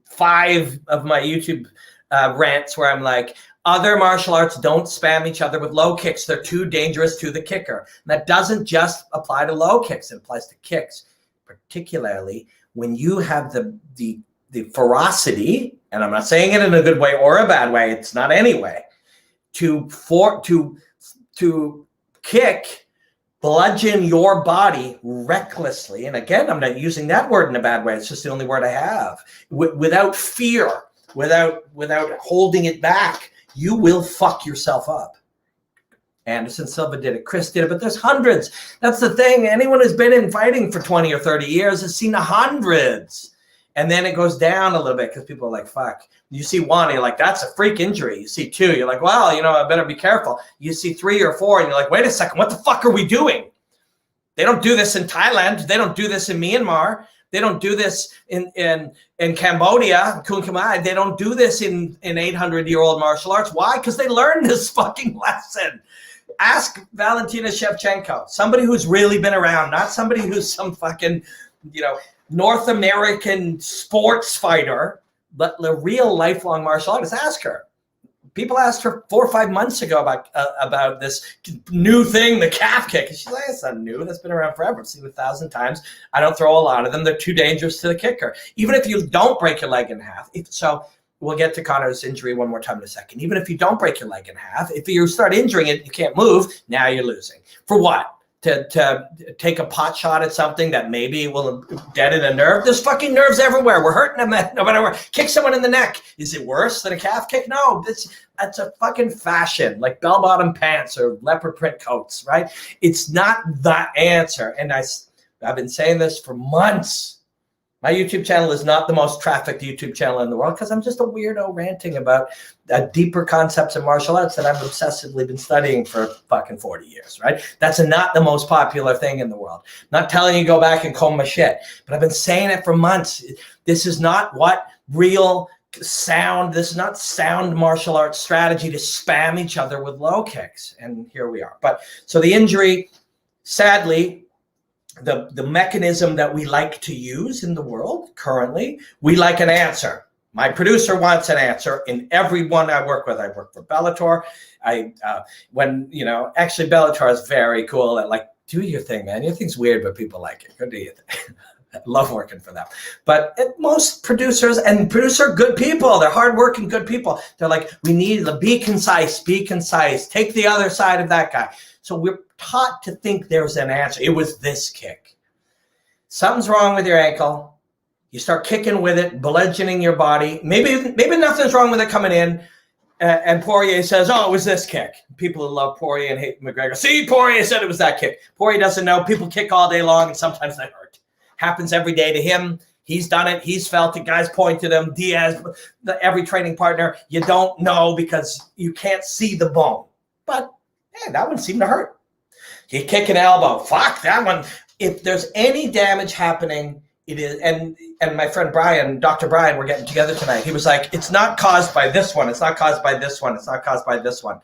5 of my YouTube rants where I'm like, other martial arts don't spam each other with low kicks. They're too dangerous to the kicker. And that doesn't just apply to low kicks. It applies to kicks, particularly when you have the ferocity, and I'm not saying it in a good way or a bad way. It's not any way, to kick, bludgeon your body recklessly. And again, I'm not using that word in a bad way. It's just the only word I have. Without fear, without holding it back. You will fuck yourself up. Anderson Silva did it. Chris did it, but there's hundreds. That's the thing. Anyone who's been in fighting for 20 or 30 years has seen the hundreds. And then it goes down a little bit because people are like, fuck. You see 1, you're like, that's a freak injury. You see 2, you're like, well, I better be careful. You see 3 or 4, and you're like, wait a second, what the fuck are we doing? They don't do this in Thailand. They don't do this in Myanmar. They don't do this in Cambodia, Kun Khmer. They don't do this in 800-year-old martial arts. Why? Because they learned this fucking lesson. Ask Valentina Shevchenko, somebody who's really been around, not somebody who's some fucking, North American sports fighter, but the real lifelong martial artist. Ask her. People asked her 4 or 5 months ago about this new thing, the calf kick. And she's like, it's not new. That's been around forever. I've seen it 1,000 times. I don't throw a lot of them. They're too dangerous to the kicker. Even if you don't break your leg in half. So we'll get to Conor's injury one more time in a second. Even if you don't break your leg in half, if you start injuring it, you can't move, now you're losing. For what? To take a pot shot at something that maybe will deaden a nerve. There's fucking nerves everywhere. We're hurting them no matter where. Kick someone in the neck. Is it worse than a calf kick? No, that's a fucking fashion, like bell-bottom pants or leopard print coats, right? It's not the answer. And I've been saying this for months. My YouTube channel is not the most trafficked YouTube channel in the world because I'm just a weirdo ranting about deeper concepts of martial arts that I've obsessively been studying for fucking 40 years, right? That's not the most popular thing in the world. I'm not telling you go back and comb my shit, but I've been saying it for months. This is not what real sound, this is not sound martial arts strategy to spam each other with low kicks. And here we are. But so the injury, sadly, the mechanism that we like to use in the world currently, we like an answer. My producer wants an answer in everyone I work with. I work for Bellator. Actually Bellator is very cool at like, do your thing, man. Your thing's weird, but people like it. Go do your thing. I love working for them. But most producers are good people. They're hardworking, good people. They're like, we need to be concise, take the other side of that guy. So we're taught to think there's an answer. It was this kick. Something's wrong with your ankle. You start kicking with it, bludgeoning your body. Maybe nothing's wrong with it coming in. And Poirier says, oh, it was this kick. People who love Poirier and hate McGregor. See, Poirier said it was that kick. Poirier doesn't know. People kick all day long, and sometimes they hurt. Happens every day to him. He's done it. He's felt it. Guys point to him. Diaz, every training partner. You don't know because you can't see the bone. But hey, that one seemed to hurt. You kick an elbow. Fuck that one. If there's any damage happening, it is. And my friend Brian, Dr. Brian, we're getting together tonight. He was like, it's not caused by this one. It's not caused by this one. It's not caused by this one.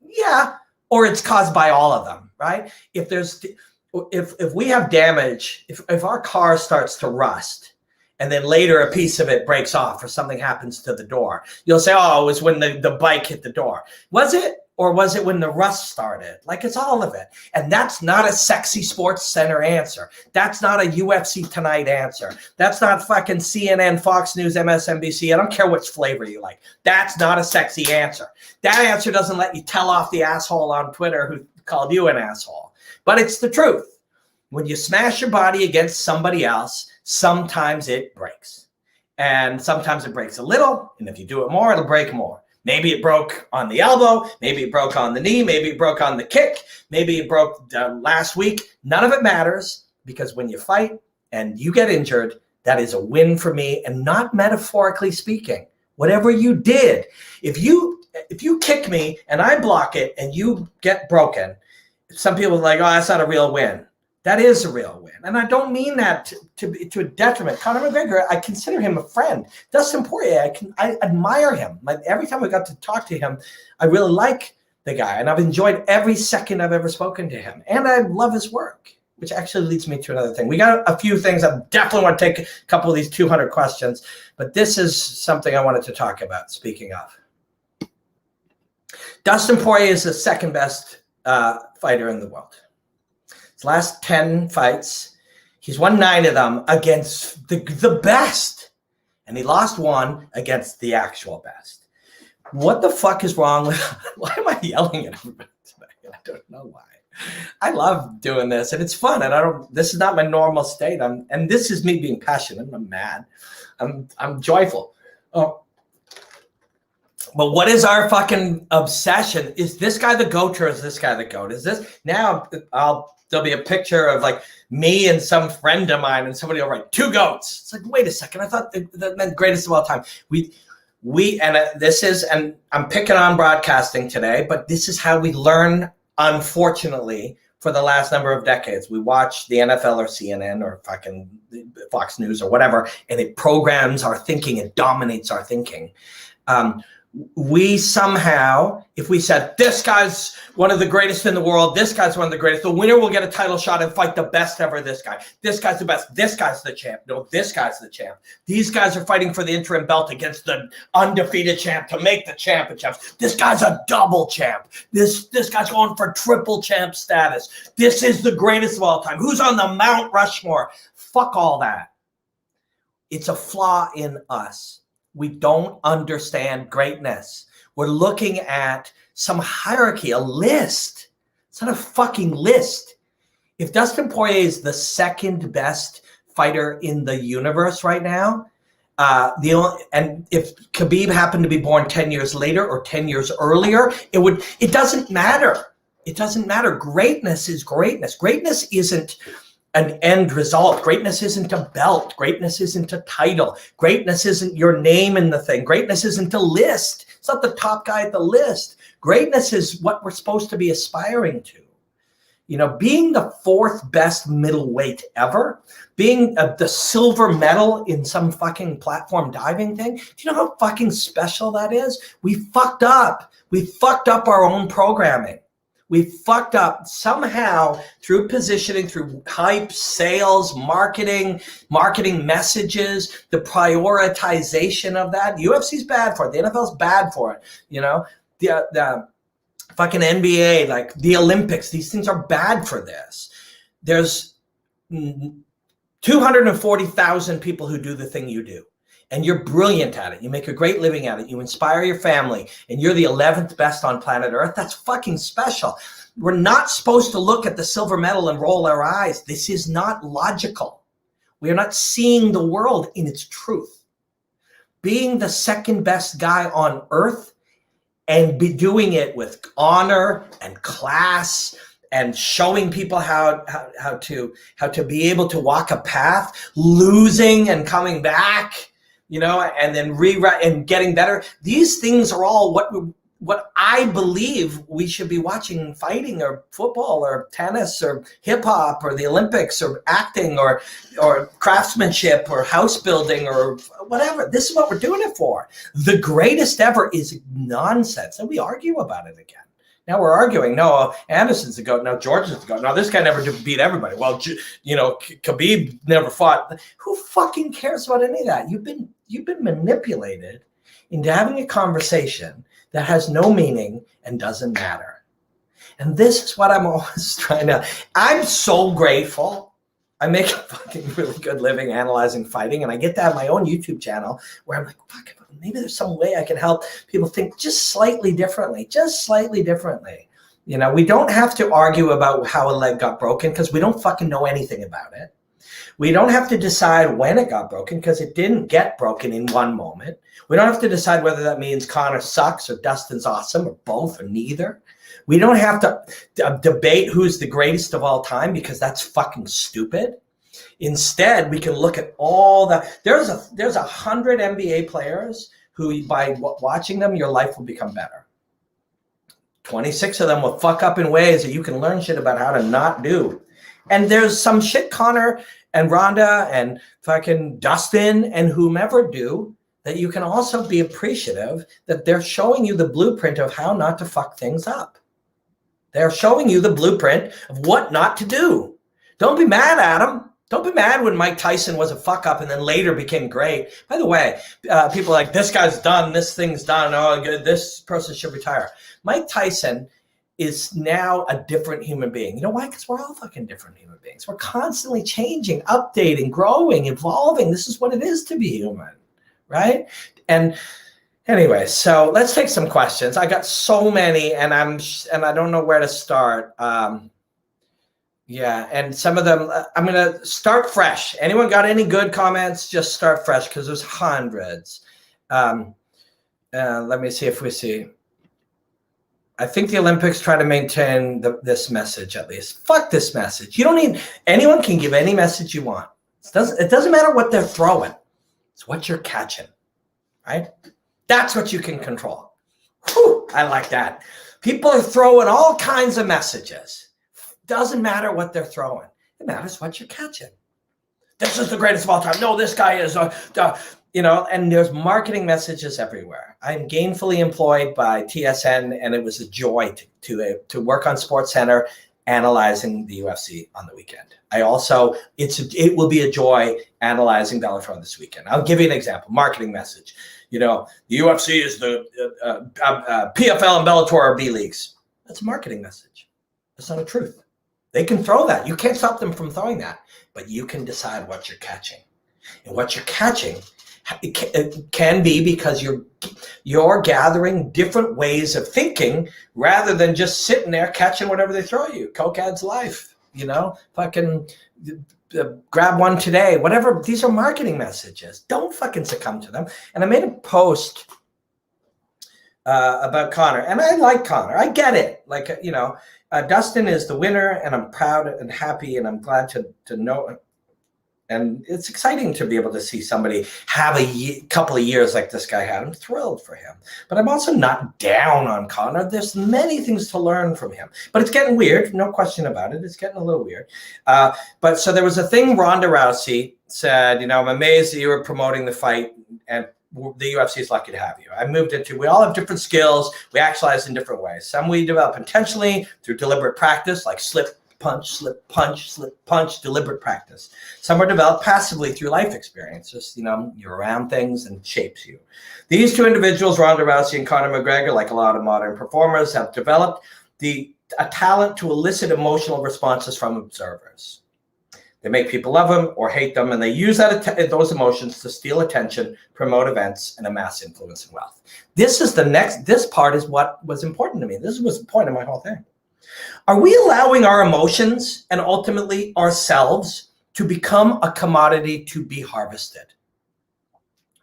Yeah. Or it's caused by all of them, right? If we have damage, if our car starts to rust and then later a piece of it breaks off or something happens to the door, you'll say, oh, it was when the bike hit the door. Was it? Or was it when the rust started? Like, it's all of it. And that's not a sexy Sports Center answer. That's not a UFC Tonight answer. That's not fucking CNN, Fox News, MSNBC. I don't care which flavor you like. That's not a sexy answer. That answer doesn't let you tell off the asshole on Twitter who called you an asshole. But it's the truth. When you smash your body against somebody else, sometimes it breaks. And sometimes it breaks a little. And if you do it more, it'll break more. Maybe it broke on the elbow. Maybe it broke on the knee. Maybe it broke on the kick. Maybe it broke last week. None of it matters, because when you fight and you get injured, that is a win for me, and not metaphorically speaking. Whatever you did, if you kick me and I block it and you get broken, some people are like, oh, that's not a real win. That is a real win. And I don't mean that to a detriment. Conor McGregor, I consider him a friend. Dustin Poirier, I admire him. Every time I got to talk to him, I really like the guy. And I've enjoyed every second I've ever spoken to him. And I love his work, which actually leads me to another thing. We got a few things. I definitely want to take a couple of these 200 questions. But this is something I wanted to talk about, speaking of. Dustin Poirier is the second best fighter in the world. His last 10 fights, he's won 9 of them against the best. And he lost 1 against the actual best. What the fuck is wrong with, why am I yelling at everybody today? I don't know why. I love doing this, and it's fun. And this is not my normal state. And this is me being passionate. I'm mad. I'm joyful. Oh. But what is our fucking obsession? Is this guy the GOAT, or is this guy the GOAT? Is this now? There'll be a picture of like me and some friend of mine, and somebody will write 2 GOATs. It's like, wait a second. I thought that meant greatest of all time. This is, and I'm picking on broadcasting today, but this is how we learn. Unfortunately, for the last number of decades, we watch the NFL or CNN or fucking Fox News or whatever, and it programs our thinking. It dominates our thinking. We somehow, if we said, this guy's one of the greatest in the world, this guy's one of the greatest, the winner will get a title shot and fight the best ever, this guy's the best, this guy's the champ, no, this guy's the champ. These guys are fighting for the interim belt against the undefeated champ to make the championships. This guy's a double champ. This guy's going for triple champ status. This is the greatest of all time. Who's on the Mount Rushmore? Fuck all that. It's a flaw in us. We don't understand greatness. We're looking at some hierarchy, a list. It's not a fucking list. If Dustin Poirier is the second best fighter in the universe right now, and if Khabib happened to be born 10 years later or 10 years earlier, it doesn't matter. It doesn't matter. Greatness is greatness. Greatness isn't an end result. Greatness isn't a belt. Greatness isn't a title. Greatness isn't your name in the thing. Greatness isn't a list. It's not the top guy at the list. Greatness is what we're supposed to be aspiring to. You know, being the 4th best middleweight ever, being the silver medal in some fucking platform diving thing. Do you know how fucking special that is? We fucked up. We fucked up our own programming. We fucked up somehow through positioning, through hype, sales, marketing messages, the prioritization of that. The UFC's bad for it. The NFL's bad for it. You know, the fucking NBA, like the Olympics, these things are bad for this. There's 240,000 people who do the thing you do. And you're brilliant at it. You make a great living at it. You inspire your family, and you're the 11th best on planet Earth. That's fucking special. We're not supposed to look at the silver medal and roll our eyes. This is not logical. We are not seeing the world in its truth. Being the second best guy on Earth and be doing it with honor and class and showing people how to be able to walk a path, losing and coming back, you know, and then rewrite and getting better. These things are all what I believe we should be watching: fighting or football or tennis or hip hop or the Olympics or acting or craftsmanship or house building or whatever. This is what we're doing it for. The greatest ever is nonsense, and we argue about it again. Now we're arguing, no, Anderson's the GOAT, no, George is the GOAT, no, this guy never beat everybody. Well, you know, Khabib never fought. Who fucking cares about any of that? You've been manipulated into having a conversation that has no meaning and doesn't matter. And this is what I'm always trying to, I'm so grateful. I make a fucking really good living analyzing fighting, and I get to have my own YouTube channel where I'm like, fuck, maybe there's some way I can help people think just slightly differently. You know, we don't have to argue about how a leg got broken because we don't fucking know anything about it. We don't have to decide when it got broken because it didn't get broken in one moment. We don't have to decide whether that means Conor sucks or Dustin's awesome or both or neither. We don't have to debate who's the greatest of all time because that's fucking stupid. Instead, we can look at all the, there's 100 NBA players who by watching them, your life will become better. 26 of them will fuck up in ways that you can learn shit about how to not do. And there's some shit Conor and Rhonda and fucking Dustin and whomever do that you can also be appreciative that they're showing you the blueprint of how not to fuck things up. They're showing you the blueprint of what not to do. Don't be mad at them. Don't be mad when Mike Tyson was a fuck up and then later became great. By the way, people are like, this guy's done, this thing's done, oh, good, this person should retire. Mike Tyson is now a different human being. You know why? Because we're all fucking different human beings. We're constantly changing, updating, growing, evolving. This is what it is to be human, right? And anyway, so let's take some questions. I got so many, and I don't know where to start. Yeah, and some of them, I'm going to start fresh. Anyone got any good comments? Just start fresh because there's hundreds. Let me see if we see. I think the Olympics try to maintain this message at least. Fuck this message. You don't need, anyone can give any message you want. It doesn't matter what they're throwing. It's what you're catching, right? That's what you can control. Whew, I like that. People are throwing all kinds of messages. Doesn't matter what they're throwing. It matters what you're catching. This is the greatest of all time. No, this guy is, you know, and there's marketing messages everywhere. I'm gainfully employed by TSN, and it was a joy to work on SportsCenter analyzing the UFC on the weekend. I also, it will be a joy analyzing Bellator this weekend. I'll give you an example, marketing message. You know, the UFC is the PFL and Bellator are B leagues. That's a marketing message. That's not a truth. They can throw that. You can't stop them from throwing that, but you can decide what you're catching. And what you're catching, it can be because you're gathering different ways of thinking rather than just sitting there catching whatever they throw you. Coke adds life, you know, fucking grab one today, whatever. These are marketing messages. Don't fucking succumb to them. And I made a post about Conor, and I like Conor. I get it. Like, you know, Dustin is the winner, and I'm proud and happy, and I'm glad to know. And it's exciting to be able to see somebody have a couple of years like this guy had. I'm thrilled for him. But I'm also not down on Conor. There's many things to learn from him. But it's getting weird, no question about it. It's getting a little weird. But so there was a thing Ronda Rousey said, you know, I'm amazed that you were promoting the fight, and the UFC is lucky to have you. I moved into, we all have different skills. We actualize in different ways. Some we develop intentionally through deliberate practice, like slip, punch, deliberate practice. Some are developed passively through life experiences. You know, you're around things and shapes you. These two individuals, Ronda Rousey and Conor McGregor, like a lot of modern performers, have developed a talent to elicit emotional responses from observers. They make people love them or hate them, and they use those emotions to steal attention, promote events, and amass influence and wealth. This part is what was important to me. This was the point of my whole thing. Are we allowing our emotions and ultimately ourselves to become a commodity to be harvested?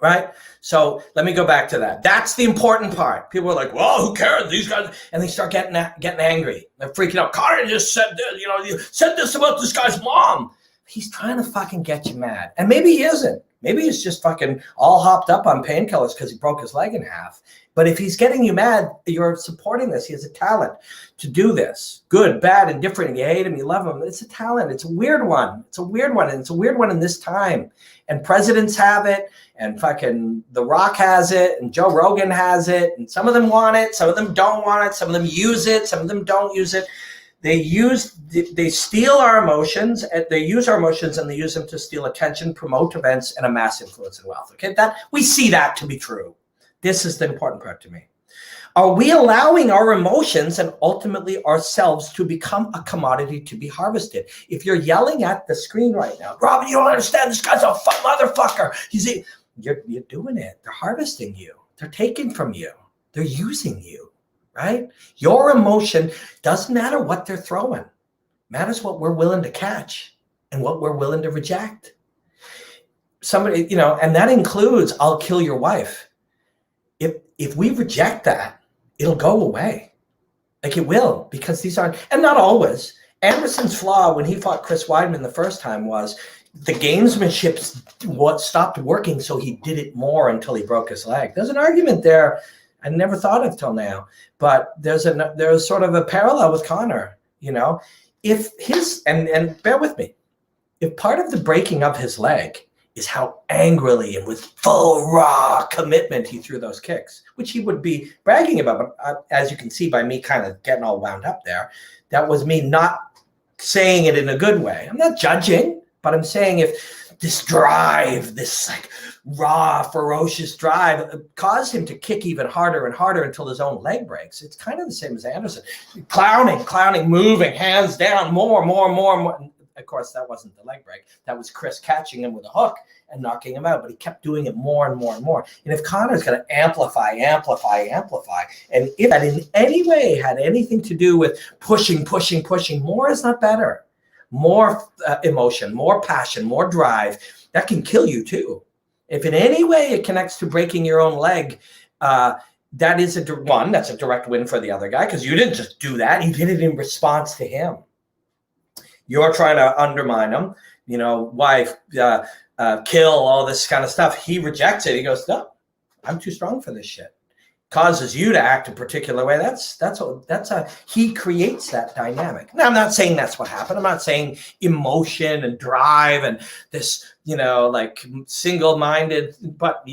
Right? So let me go back to that. That's the important part. People are like, well, who cares? These guys, and they start getting angry. They're freaking out. Conor just said this, you know, you said this about this guy's mom. He's trying to fucking get you mad. And maybe he isn't. Maybe he's just fucking all hopped up on painkillers because he broke his leg in half. But if he's getting you mad, you're supporting this. He has a talent to do this. Good, bad, and different. You hate him, you love him. It's a talent. It's a weird one. It's a weird one. And it's a weird one in this time. And presidents have it. And fucking The Rock has it. And Joe Rogan has it. And some of them want it. Some of them don't want it. Some of them use it. Some of them don't use it. They steal our emotions, and they use our emotions, and they use them to steal attention, promote events, and amass influence and wealth. Okay, that we see that to be true. This is the important part to me. Are we allowing our emotions and ultimately ourselves to become a commodity to be harvested? If you're yelling at the screen right now, Robin, you don't understand. This guy's a motherfucker. You're doing it. They're harvesting you. They're taking from you. They're using you. right? Your emotion doesn't matter what they're throwing. It matters what we're willing to catch and what we're willing to reject. Somebody, and that includes, I'll kill your wife. If we reject that, it'll go away. Like it will, because these aren't, and not always. Anderson's flaw when he fought Chris Weidman the first time was the gamesmanship stopped working, so he did it more until he broke his leg. There's an argument there I never thought of till now, but there's sort of a parallel with Conor. If his and bear with me, if part of the breaking of his leg is how angrily and with full raw commitment he threw those kicks, which he would be bragging about, but as you can see by me kind of getting all wound up there, that was me not saying it in a good way. I'm not judging, but I'm saying if this drive, this like raw, ferocious drive caused him to kick even harder and harder until his own leg breaks. It's kind of the same as Anderson. Clowning, moving, hands down, more. Of course, that wasn't the leg break. That was Chris catching him with a hook and knocking him out, but he kept doing it more and more and more. And if Conor's going to amplify, and if that in any way had anything to do with pushing, more is not better. More emotion, more passion, more drive, that can kill you too. If in any way it connects to breaking your own leg, that is that's a direct win for the other guy, because you didn't just do that. You did it in response to him. You're trying to undermine him, wife, kill, all this kind of stuff. He rejects it. He goes, no, I'm too strong for this shit. Causes you to act a particular way. He creates that dynamic. Now, I'm not saying that's what happened. I'm not saying emotion and drive and this, like single-minded, but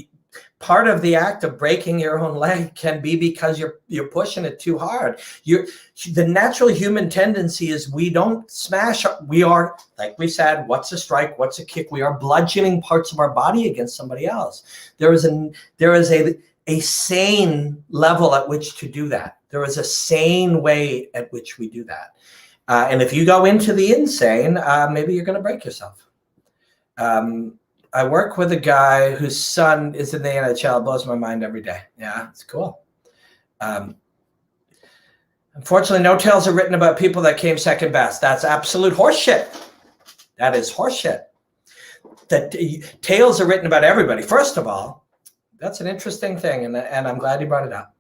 part of the act of breaking your own leg can be because you're pushing it too hard. The natural human tendency is we don't smash. We are, like we said, what's a strike? What's a kick? We are bludgeoning parts of our body against somebody else. There is a sane level at which to do that. There is a sane way at which we do that. And if you go into the insane, maybe you're going to break yourself. I work with a guy whose son is in the NHL. It blows my mind every day. Yeah, it's cool. Unfortunately, no tales are written about people that came second best. That's absolute horseshit. That is horseshit. Tales are written about everybody. First of all, that's an interesting thing, and I'm glad you brought it up.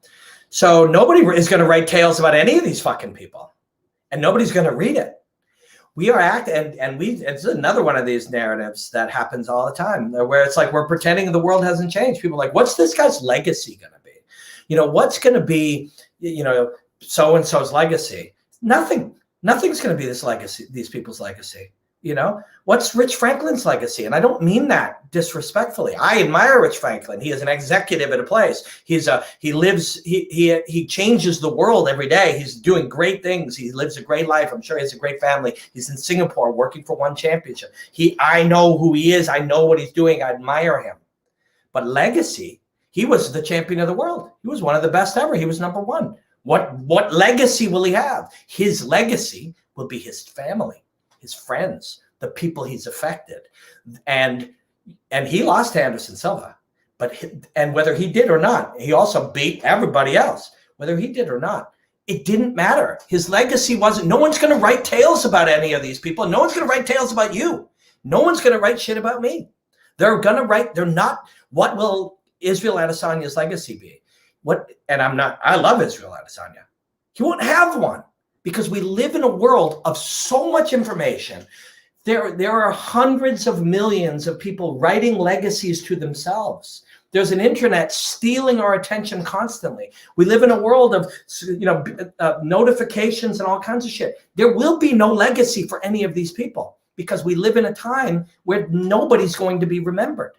So nobody is going to write tales about any of these fucking people, and nobody's going to read it. We are it's another one of these narratives that happens all the time, where it's like we're pretending the world hasn't changed. People are like, what's this guy's legacy going to be? What's going to be, so-and-so's legacy? Nothing. Nothing's going to be this legacy, these people's legacy. What's Rich Franklin's legacy? And I don't mean that disrespectfully. I admire Rich Franklin. He is an executive at a place. He changes the world every day. He's doing great things. He lives a great life. I'm sure he has a great family. He's in Singapore working for one championship. I know who he is. I know what he's doing. I admire him. But legacy, he was the champion of the world. He was one of the best ever. He was number one. What legacy will he have? His legacy will be his family, his friends, the people he's affected. And he lost to Anderson Silva, and whether he did or not, he also beat everybody else. Whether he did or not, it didn't matter. His legacy wasn't, no one's going to write tales about any of these people. No one's going to write tales about you. No one's going to write shit about me. They're not, what will Israel Adesanya's legacy be? I love Israel Adesanya. He won't have one, because we live in a world of so much information. There are hundreds of millions of people writing legacies to themselves. There's an internet stealing our attention constantly. We live in a world of notifications and all kinds of shit. There will be no legacy for any of these people, because we live in a time where nobody's going to be remembered.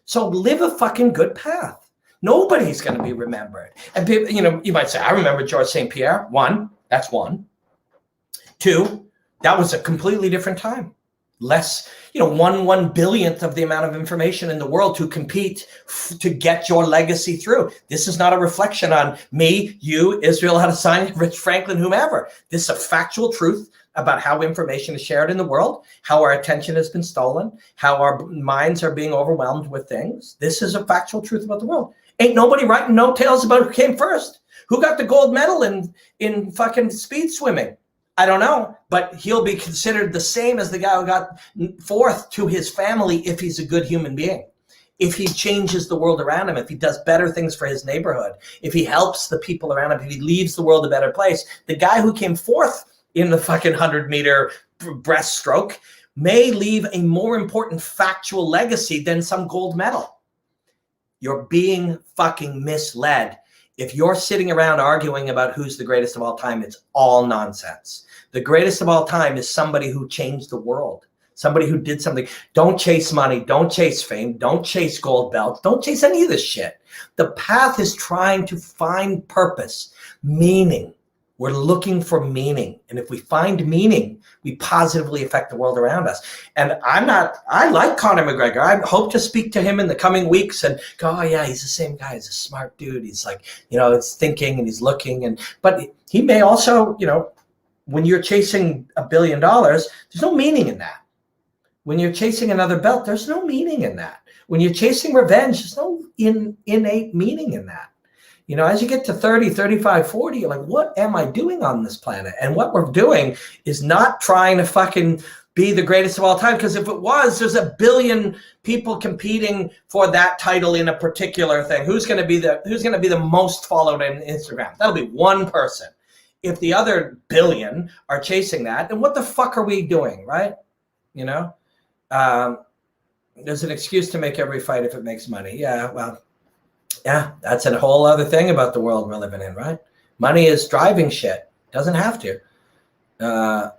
So live a fucking good path. Nobody's going to be remembered. And people, you might say, I remember George St. Pierre. That's one. Two, that was a completely different time. Less, 1/1 billionth of the amount of information in the world to compete to get your legacy through. This is not a reflection on me, you, Israel Adesanya, Rich Franklin, whomever. This is a factual truth about how information is shared in the world, how our attention has been stolen, how our minds are being overwhelmed with things. This is a factual truth about the world. Ain't nobody writing no tales about who came first. Who got the gold medal in fucking speed swimming? I don't know, but he'll be considered the same as the guy who got fourth to his family if he's a good human being. If he changes the world around him, if he does better things for his neighborhood, if he helps the people around him, if he leaves the world a better place. The guy who came fourth in the fucking 100-meter breaststroke may leave a more important factual legacy than some gold medal. You're being fucking misled. If you're sitting around arguing about who's the greatest of all time, it's all nonsense. The greatest of all time is somebody who changed the world. Somebody who did something. Don't chase money. Don't chase fame. Don't chase gold belts. Don't chase any of this shit. The path is trying to find purpose, meaning. We're looking for meaning. And if we find meaning, we positively affect the world around us. And I like Conor McGregor. I hope to speak to him in the coming weeks and go, oh yeah, he's the same guy. He's a smart dude. He's like, he's thinking and he's looking. But he may also, when you're chasing $1 billion, there's no meaning in that. When you're chasing another belt, there's no meaning in that. When you're chasing revenge, there's no innate meaning in that. As you get to 30, 35, 40, you're like, what am I doing on this planet? And what we're doing is not trying to fucking be the greatest of all time. Because if it was, there's 1 billion people competing for that title in a particular thing. Who's going to be the most followed on Instagram? That'll be one person. If the other billion are chasing that, then what the fuck are we doing, right? There's an excuse to make every fight if it makes money. Yeah, well, yeah, that's a whole other thing about the world we're living in, right? Money is driving shit. Doesn't have to.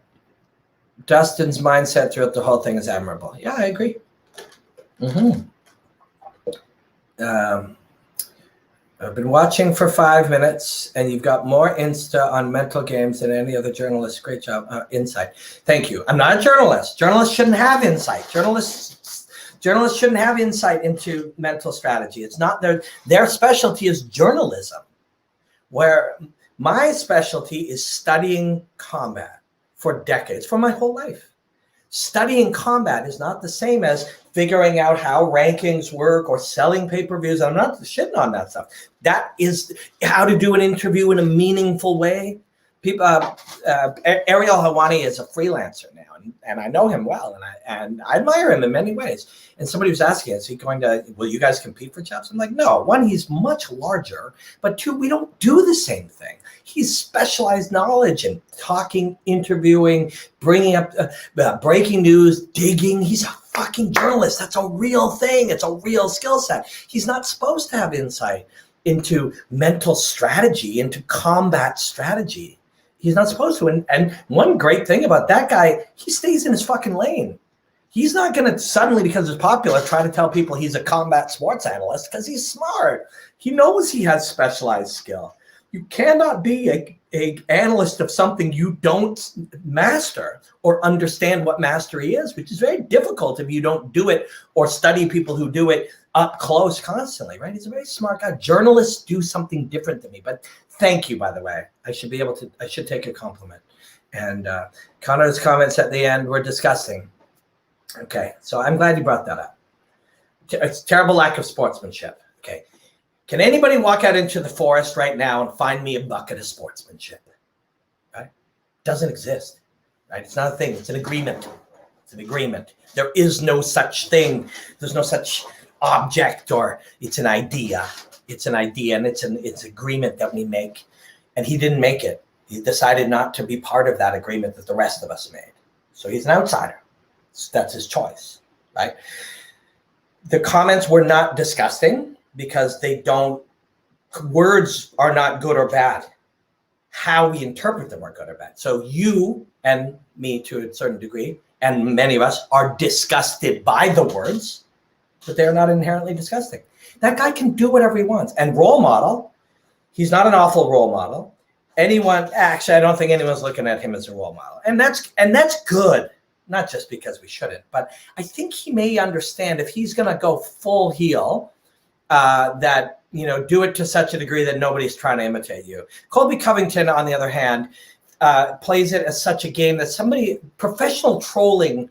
Dustin's mindset throughout the whole thing is admirable. Yeah, I agree. I've been watching for 5 minutes, and you've got more Insta on mental games than any other journalist. Great job. Insight. Thank you. I'm not a journalist. Journalists shouldn't have insight. Journalists shouldn't have insight into mental strategy. It's not their specialty is journalism, where my specialty is studying combat for decades, for my whole life. Studying combat is not the same as figuring out how rankings work or selling pay-per-views. I'm not shitting on that stuff. That is how to do an interview in a meaningful way. People, Ariel Hawani is a freelancer now, and I know him well, and I admire him in many ways. And somebody was asking, is he going to, will you guys compete for jobs? I'm like, no. One, he's much larger, but two, we don't do the same thing. He's specialized knowledge in talking, interviewing, bringing up breaking news, digging. He's a fucking journalist. That's a real thing. It's a real skill set. He's not supposed to have insight into mental strategy, into combat strategy. He's not supposed to. And one great thing about that guy, he stays in his fucking lane. He's not going to suddenly, because it's popular, try to tell people he's a combat sports analyst, because he's smart. He knows he has specialized skill. You cannot be a analyst of something you don't master or understand what mastery is, which is very difficult if you don't do it or study people who do it up close constantly, right? He's a very smart guy. Journalists do something different than me, but thank you, by the way. I should take a compliment. And Conor's comments at the end were disgusting. Okay, so I'm glad you brought that up. It's terrible lack of sportsmanship. Okay. Can anybody walk out into the forest right now and find me a bucket of sportsmanship? Right? Doesn't exist. Right? It's not a thing. It's an agreement. It's an agreement. There is no such thing. There's no such object, or it's an idea. It's an idea, and it's agreement that we make. And he didn't make it. He decided not to be part of that agreement that the rest of us made. So he's an outsider. So that's his choice, right? The comments were not disgusting, because words are not good or bad. How we interpret them are good or bad. So you and me, to a certain degree, and many of us, are disgusted by the words, but they're not inherently disgusting. That guy can do whatever he wants. And role model, he's not an awful role model. Actually, I don't think anyone's looking at him as a role model. And that's good. Not just because we shouldn't, but I think he may understand if he's going to go full heel, that, do it to such a degree that nobody's trying to imitate you. Colby Covington, on the other hand, plays it as such a game that professional trolling,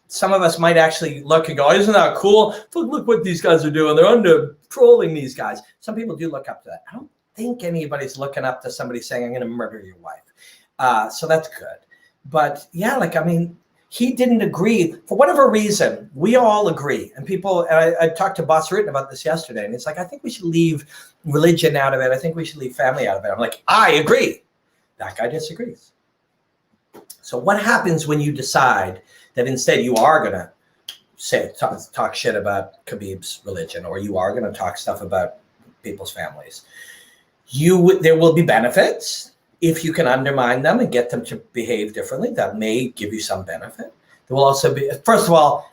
some of us might actually look and go, oh, isn't that cool? Look what these guys are doing. They're under trolling these guys. Some people do look up to that. I don't think anybody's looking up to somebody saying, I'm going to murder your wife. So that's good. But yeah, like, I mean, he didn't agree for whatever reason. We all agree. And people, and I talked to Boss Rutten about this yesterday, and it's like, I think we should leave religion out of it. I think we should leave family out of it. I'm like, I agree. That guy disagrees. So what happens when you decide that instead you are going to talk shit about Khabib's religion, or you are going to talk stuff about people's families? There will be benefits. If you can undermine them and get them to behave differently, that may give you some benefit. There will also be, first of all,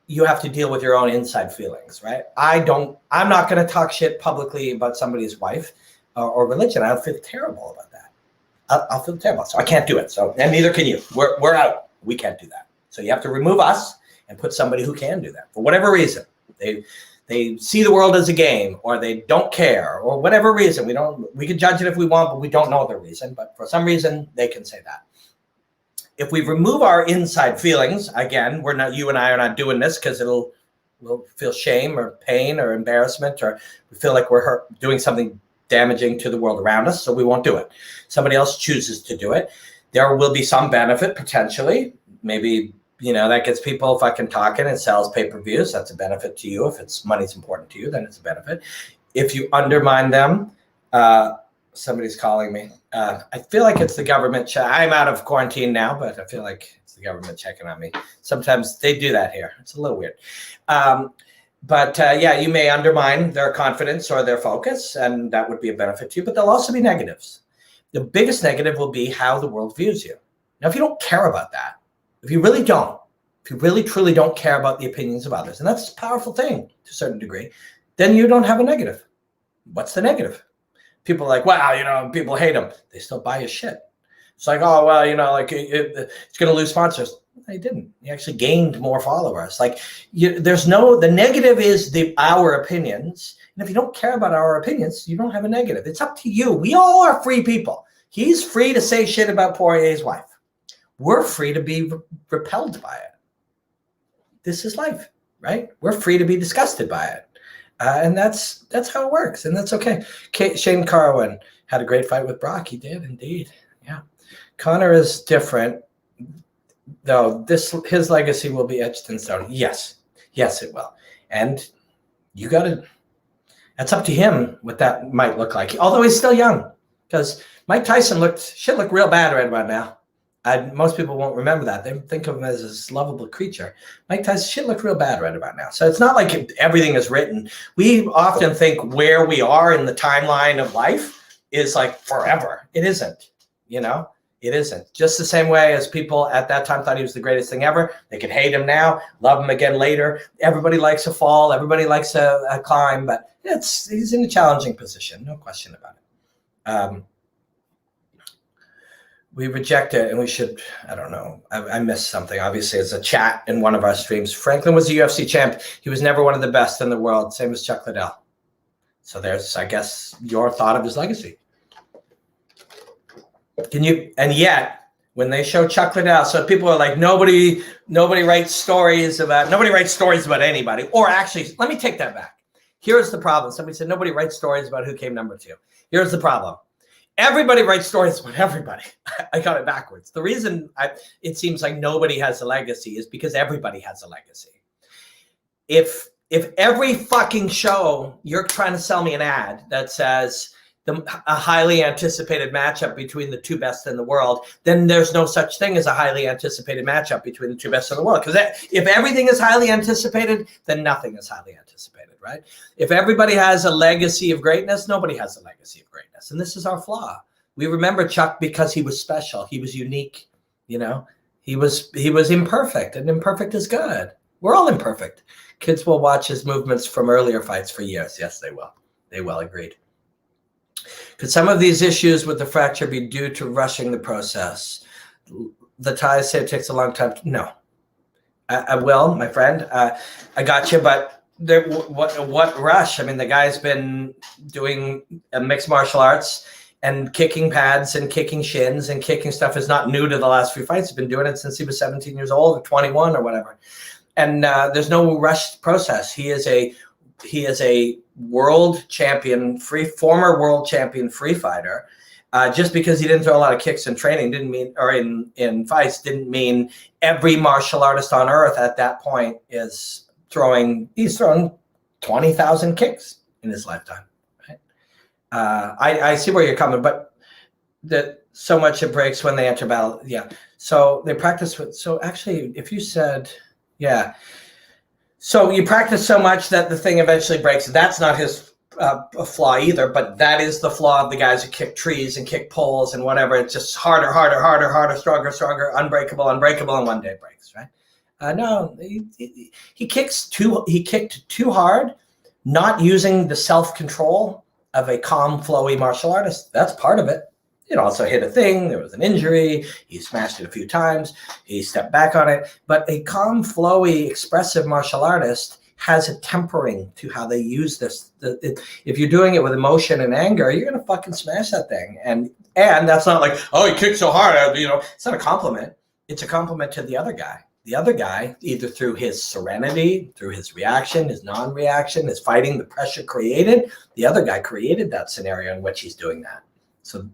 you have to deal with your own inside feelings, right? I'm not going to talk shit publicly about somebody's wife or religion. I'll feel terrible about that. I'll feel terrible. So I can't do it. So, and neither can you. We're out. We can't do that. So you have to remove us and put somebody who can do that for whatever reason. They see the world as a game, or they don't care, or whatever reason. We can judge it if we want, but we don't know the reason. But for some reason, they can say that. If we remove our inside feelings, again, you and I are not doing this because we'll feel shame or pain or embarrassment, or we feel like we're doing something damaging to the world around us, so we won't do it. Somebody else chooses to do it. There will be some benefit potentially, maybe. That gets people fucking talking and sells pay-per-views. That's a benefit to you. If money's important to you, then it's a benefit. If you undermine them, somebody's calling me. I feel like it's the government. I'm out of quarantine now, but I feel like it's the government checking on me. Sometimes they do that here. It's a little weird. But you may undermine their confidence or their focus, and that would be a benefit to you. But there'll also be negatives. The biggest negative will be how the world views you. Now, if you don't care about that, if you really truly don't care about the opinions of others, and that's a powerful thing to a certain degree, then you don't have a negative. What's the negative? People are like, wow, people hate him. They still buy his shit. It's like, oh, well, it's going to lose sponsors. He didn't. He actually gained more followers. Like, the negative is our opinions. And if you don't care about our opinions, you don't have a negative. It's up to you. We all are free people. He's free to say shit about Poirier's wife. We're free to be repelled by it. This is life, right? We're free to be disgusted by it. And that's how it works. And that's okay. Shane Carwin had a great fight with Brock. He did indeed. Yeah. Conor is different, though. His legacy will be etched in stone. Yes, it will. And that's up to him what that might look like. Although he's still young, because Mike Tyson looked real bad right about now. Most people won't remember that. They think of him as this lovable creature. Mike Tyson shit looked real bad right about now. So it's not like everything is written. We often think where we are in the timeline of life is like forever. It isn't, it isn't. Just the same way as people at that time thought he was the greatest thing ever. They could hate him now, love him again later. Everybody likes a fall. Everybody likes a climb, but he's in a challenging position. No question about it. We reject it, and we should, I don't know. I missed something. Obviously, it's a chat in one of our streams. Franklin was a UFC champ. He was never one of the best in the world, same as Chuck Liddell. So there's, I guess, your thought of his legacy. And yet, when they show Chuck Liddell, so people are like, nobody writes stories about anybody. Or actually, let me take that back. Here's the problem. Somebody said, nobody writes stories about who came number 2. Here's the problem. Everybody writes stories about everybody. I got it backwards. The reason it seems like nobody has a legacy is because everybody has a legacy. If every fucking show you're trying to sell me an ad that says a highly anticipated matchup between the two best in the world, then there's no such thing as a highly anticipated matchup between the two best in the world. Because if everything is highly anticipated, then nothing is highly anticipated, right? If everybody has a legacy of greatness, nobody has a legacy of greatness. And this is our flaw. We remember Chuck because he was special. He was unique. He was imperfect, and imperfect is good. We're all imperfect. Kids will watch his movements from earlier fights for years. Yes, they will. They will, agreed. Could some of these issues with the fracture be due to rushing the process? The Thais say it takes a long time. No. I will, my friend. I got you, but what rush? I mean, the guy's been doing mixed martial arts, and kicking pads and kicking shins and kicking stuff is not new to the last few fights. He's been doing it since he was 17 years old or 21 or whatever. And there's no rushed process. He is a he is a world champion, former world champion free fighter. Just because he didn't throw a lot of kicks in training didn't mean, or in fights, didn't mean every martial artist on earth at that point is he's thrown 20,000 kicks in his lifetime. Right? I see where you're coming, but that so much it breaks when they enter battle. Yeah. So they practice with, so actually, if you said, yeah. So you practice so much that the thing eventually breaks. That's not his a flaw either, but that is the flaw of the guys who kick trees and kick poles and whatever. It's just harder, stronger, unbreakable, and one day it breaks, right? No, he kicked too hard, not using the self-control of a calm, flowy martial artist. That's part of it. It also hit a thing. There was an injury. He smashed it a few times. He stepped back on it. But a calm, flowy, expressive martial artist has a tempering to how they use this. If you're doing it with emotion and anger, you're going to fucking smash that thing. And that's not like, oh, he kicked so hard. It's not a compliment. It's a compliment to the other guy. The other guy, either through his serenity, through his reaction, his non-reaction, his fighting, the pressure created, the other guy created that scenario in which he's doing that. So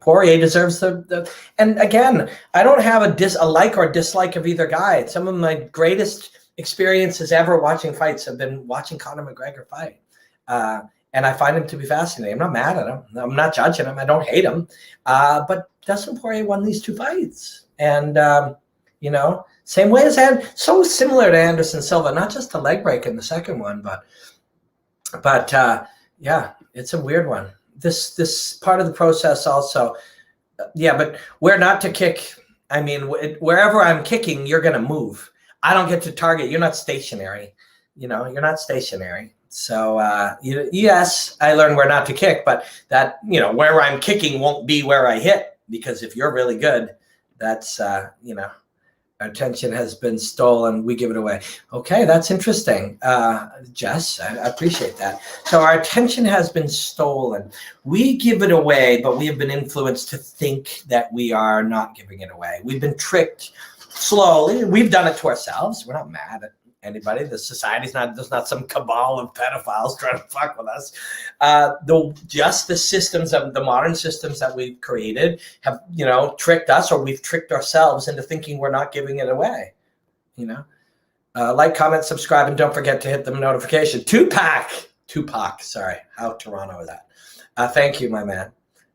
Poirier deserves the and again, I don't have a like or dislike of either guy. Some of my greatest experiences ever watching fights have been watching Conor McGregor fight. And I find him to be fascinating. I'm not mad at him. I'm not judging him. I don't hate him. But Dustin Poirier won these two fights. And, same way as so similar to Anderson Silva, not just the leg break in the second one, but yeah, it's a weird one. This part of the process also, but where not to kick, I mean, wherever I'm kicking, you're going to move. I don't get to target. You're not stationary. You're not stationary. So, yes, I learned where not to kick, but that, where I'm kicking won't be where I hit, because if you're really good, that's, our attention has been stolen. We give it away. Okay, that's interesting. Jess, I appreciate that. So our attention has been stolen. We give it away, but we have been influenced to think that we are not giving it away. We've been tricked slowly. We've done it to ourselves. We're not mad at anybody. The society's there's not some cabal of pedophiles trying to fuck with us. Just the systems of the modern systems that we've created have, tricked us, or we've tricked ourselves into thinking we're not giving it away. Like, comment, subscribe, and don't forget to hit the notification. Tupac, sorry. How Toronto is that? Thank you, my man.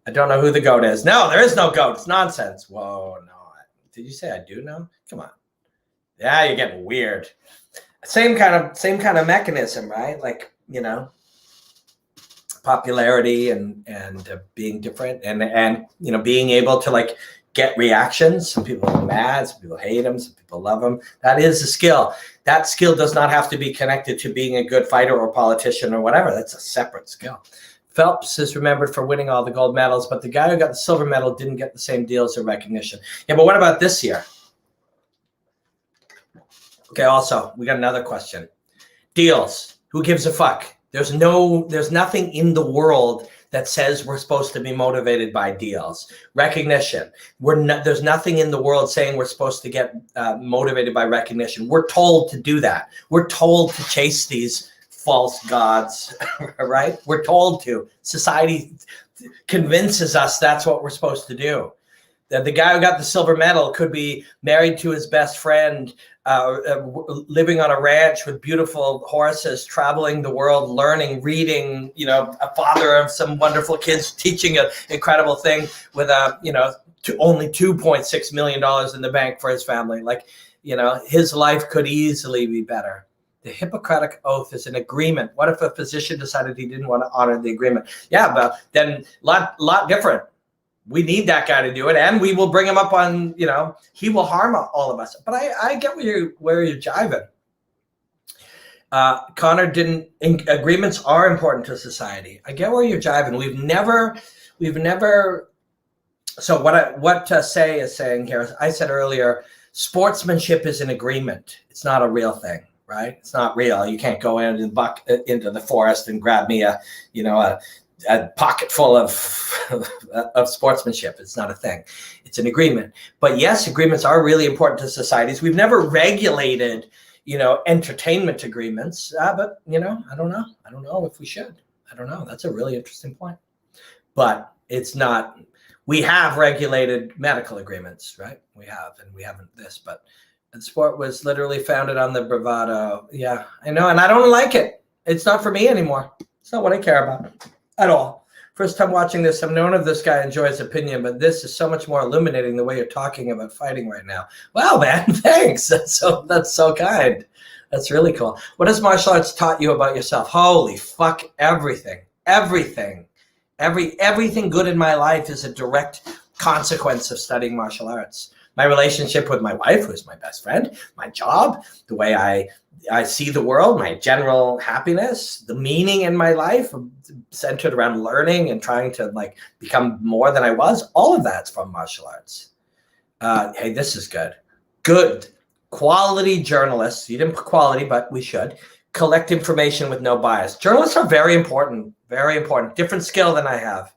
I don't know who the GOAT is. No, there is no GOAT. It's nonsense. Whoa, no. Did you say I do know? Come on. Yeah, you're getting weird. Same kind of mechanism, right? Like, popularity and being different and being able to get reactions. Some people are mad, some people hate them, some people love them. That is a skill. That skill does not have to be connected to being a good fighter or politician or whatever. That's a separate skill. Phelps is remembered for winning all the gold medals, but the guy who got the silver medal didn't get the same deals or recognition. Yeah, but what about this year? Okay, also, we got another question. Deals. Who gives a fuck? There's nothing in the world that says we're supposed to be motivated by deals. Recognition. There's nothing in the world saying we're supposed to get motivated by recognition. We're told to do that. We're told to chase these false gods, right? We're told to. Society convinces us that's what we're supposed to do. The guy who got the silver medal could be married to his best friend, living on a ranch with beautiful horses, traveling the world, learning, reading, a father of some wonderful kids, teaching an incredible thing with only $2.6 million in the bank for his family. His life could easily be better. The Hippocratic Oath is an agreement. What if a physician decided he didn't want to honor the agreement? Yeah, but then lot different. We need that guy to do it, and we will bring him up on, he will harm all of us. But I get where you're jiving. Conor didn't. Agreements are important to society. I get where you're jiving. We've never. So what Say is saying here is, I said earlier, sportsmanship is an agreement. It's not a real thing, right? It's not real. You can't go into the forest and grab me a pocket full of sportsmanship. It's not a thing. It's an agreement. But yes, agreements are really important to societies. We've never regulated entertainment agreements. But, I don't know. I don't know if we should. I don't know. That's a really interesting point. But it's not, we have regulated medical agreements, right? We have, and we haven't this, but the sport was literally founded on the bravado. Yeah, I know. And I don't like it. It's not for me anymore. It's not what I care about at all. First time watching this, I've known of this guy, enjoy his opinion, but this is so much more illuminating the way you're talking about fighting right now. Wow, man, thanks. That's so kind. That's really cool. What has martial arts taught you about yourself? Holy fuck, everything. Everything good in my life is a direct consequence of studying martial arts. My relationship with my wife, who's my best friend, my job, the way I see the world, my general happiness, the meaning in my life centered around learning and trying to become more than I was. All of that's from martial arts. Hey, this is good. Good. Quality journalists. You didn't put quality, but we should. Collect information with no bias. Journalists are very important. Very important. Different skill than I have.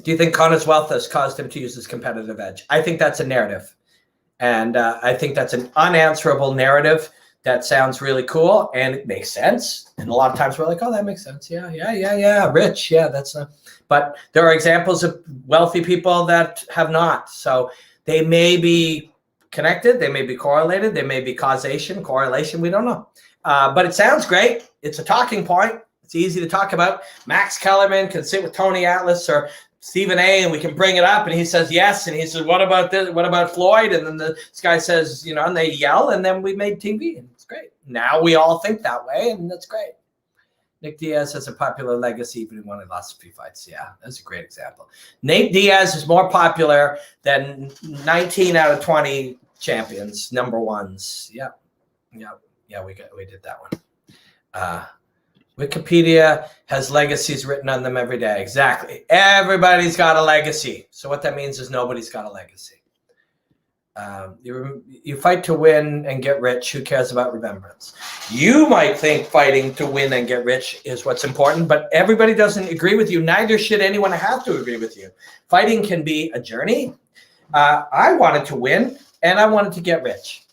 Do you think Conor's wealth has caused him to use his competitive edge? I think that's a narrative. And I think that's an unanswerable narrative that sounds really cool and it makes sense. And a lot of times we're like, oh, that makes sense. Yeah. Rich. Yeah, that's not. But there are examples of wealthy people that have not. So they may be connected. They may be correlated. They may be causation, correlation. We don't know. But it sounds great. It's a talking point. It's easy to talk about. Max Kellerman can sit with Tony Atlas or Stephen A. and we can bring it up and he says yes. And he says, what about this? What about Floyd? And then this guy says, and they yell and then we made TV and it's great. Now we all think that way and that's great. Nick Diaz has a popular legacy even when he lost a few fights. Yeah, that's a great example. Nate Diaz is more popular than 19 out of 20 champions, number ones. Yeah, we did that one. Wikipedia has legacies written on them every day. Exactly. Everybody's got a legacy. So what that means is nobody's got a legacy. You fight to win and get rich. Who cares about remembrance? You might think fighting to win and get rich is what's important, but everybody doesn't agree with you. Neither should anyone have to agree with you. Fighting can be a journey. I wanted to win and I wanted to get rich.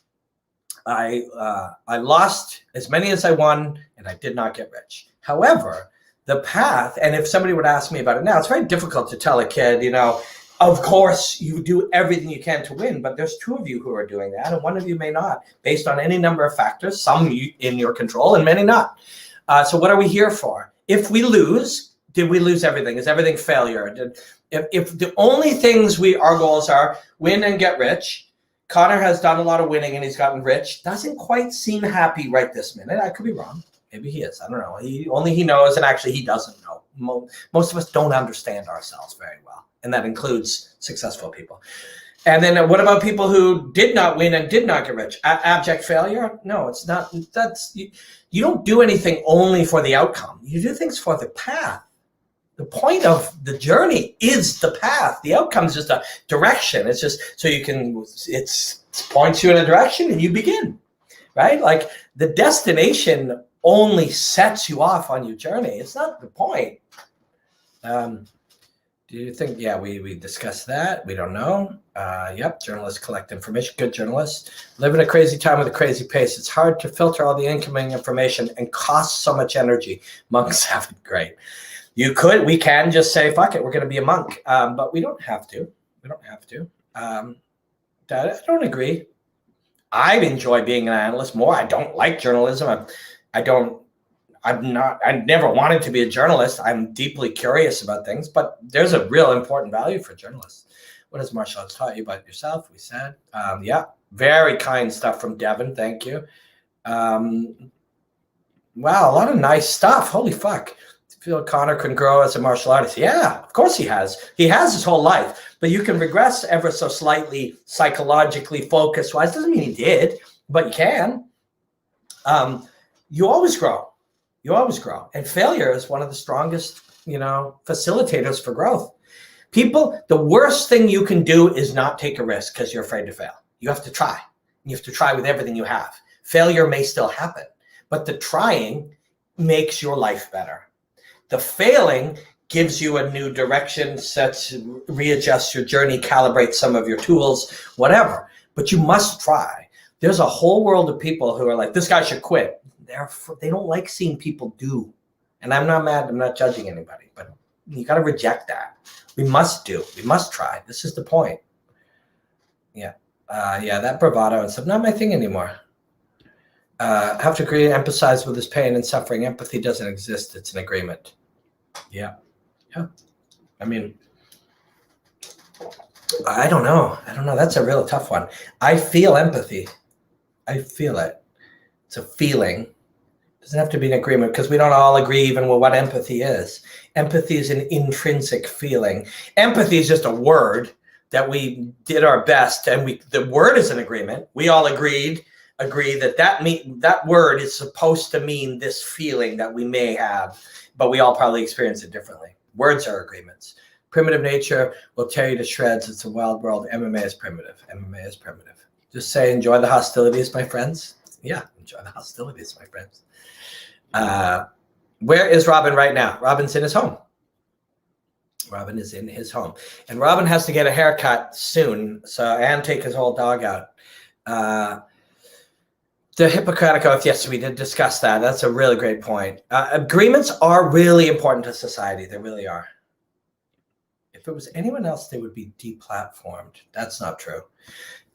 I lost as many as I won and I did not get rich. However, the path, and if somebody would ask me about it now, it's very difficult to tell a kid, of course you do everything you can to win, but there's two of you who are doing that and one of you may not, based on any number of factors, some in your control and many not. So what are we here for? If we lose, did we lose everything? Is everything failure? If the only things our goals are win and get rich, Conor has done a lot of winning and he's gotten rich. Doesn't quite seem happy right this minute. I could be wrong. Maybe he is. I don't know. He knows, and actually he doesn't know. Most of us don't understand ourselves very well, and that includes successful people. And then what about people who did not win and did not get rich? Abject failure? No, it's not. You don't do anything only for the outcome. You do things for the path. The point of the journey is the path. The outcome is just a direction. It's just so it points you in a direction and you begin, right? Like the destination only sets you off on your journey. It's not the point. Do you think, we discussed that. We don't know. Yep, journalists collect information. Good journalists live in a crazy time with a crazy pace. It's hard to filter all the incoming information and costs so much energy. Monks have it great. We can just say, fuck it, we're going to be a monk. But we don't have to. I don't agree. I enjoy being an analyst more. I don't like journalism. I never wanted to be a journalist. I'm deeply curious about things, but there's a real important value for journalists. What has martial arts taught you about yourself? We said, very kind stuff from Devin. Thank you. Wow, a lot of nice stuff. Holy fuck. Feel Conor can grow as a martial artist. Yeah, of course he has. He has his whole life, but you can regress ever so slightly psychologically focused wise. Doesn't mean he did, but you can. You always grow. And failure is one of the strongest, facilitators for growth. People, the worst thing you can do is not take a risk because you're afraid to fail. You have to try. You have to try with everything you have. Failure may still happen, but the trying makes your life better. The failing gives you a new direction, readjusts your journey, calibrates some of your tools, whatever. But you must try. There's a whole world of people who are like, this guy should quit. They don't like seeing people do. And I'm not mad. I'm not judging anybody, but you got to reject that. We must do. We must try. This is the point. Yeah. That bravado and stuff, not my thing anymore. Have to agree and empathize with his pain and suffering. Empathy doesn't exist. It's an agreement. Yeah. I mean, I don't know. That's a real tough one. I feel empathy. I feel it. It's a feeling. It doesn't have to be an agreement because we don't all agree even with what empathy is. Empathy is an intrinsic feeling. Empathy is just a word that we did our best, and the word is an agreement. We all agree that word is supposed to mean this feeling that we may have, but we all probably experience it differently. Words are agreements. Primitive nature will tear you to shreds. It's a wild world. MMA is primitive. Just say, enjoy the hostilities, my friends. Yeah, enjoy the hostilities, my friends. Where is Robin right now? Robin's in his home. Robin is in his home. And Robin has to get a haircut soon, and take his whole dog out. The Hippocratic Oath, yes, we did discuss that. That's a really great point. Agreements are really important to society. They really are. If it was anyone else, they would be deplatformed. That's not true.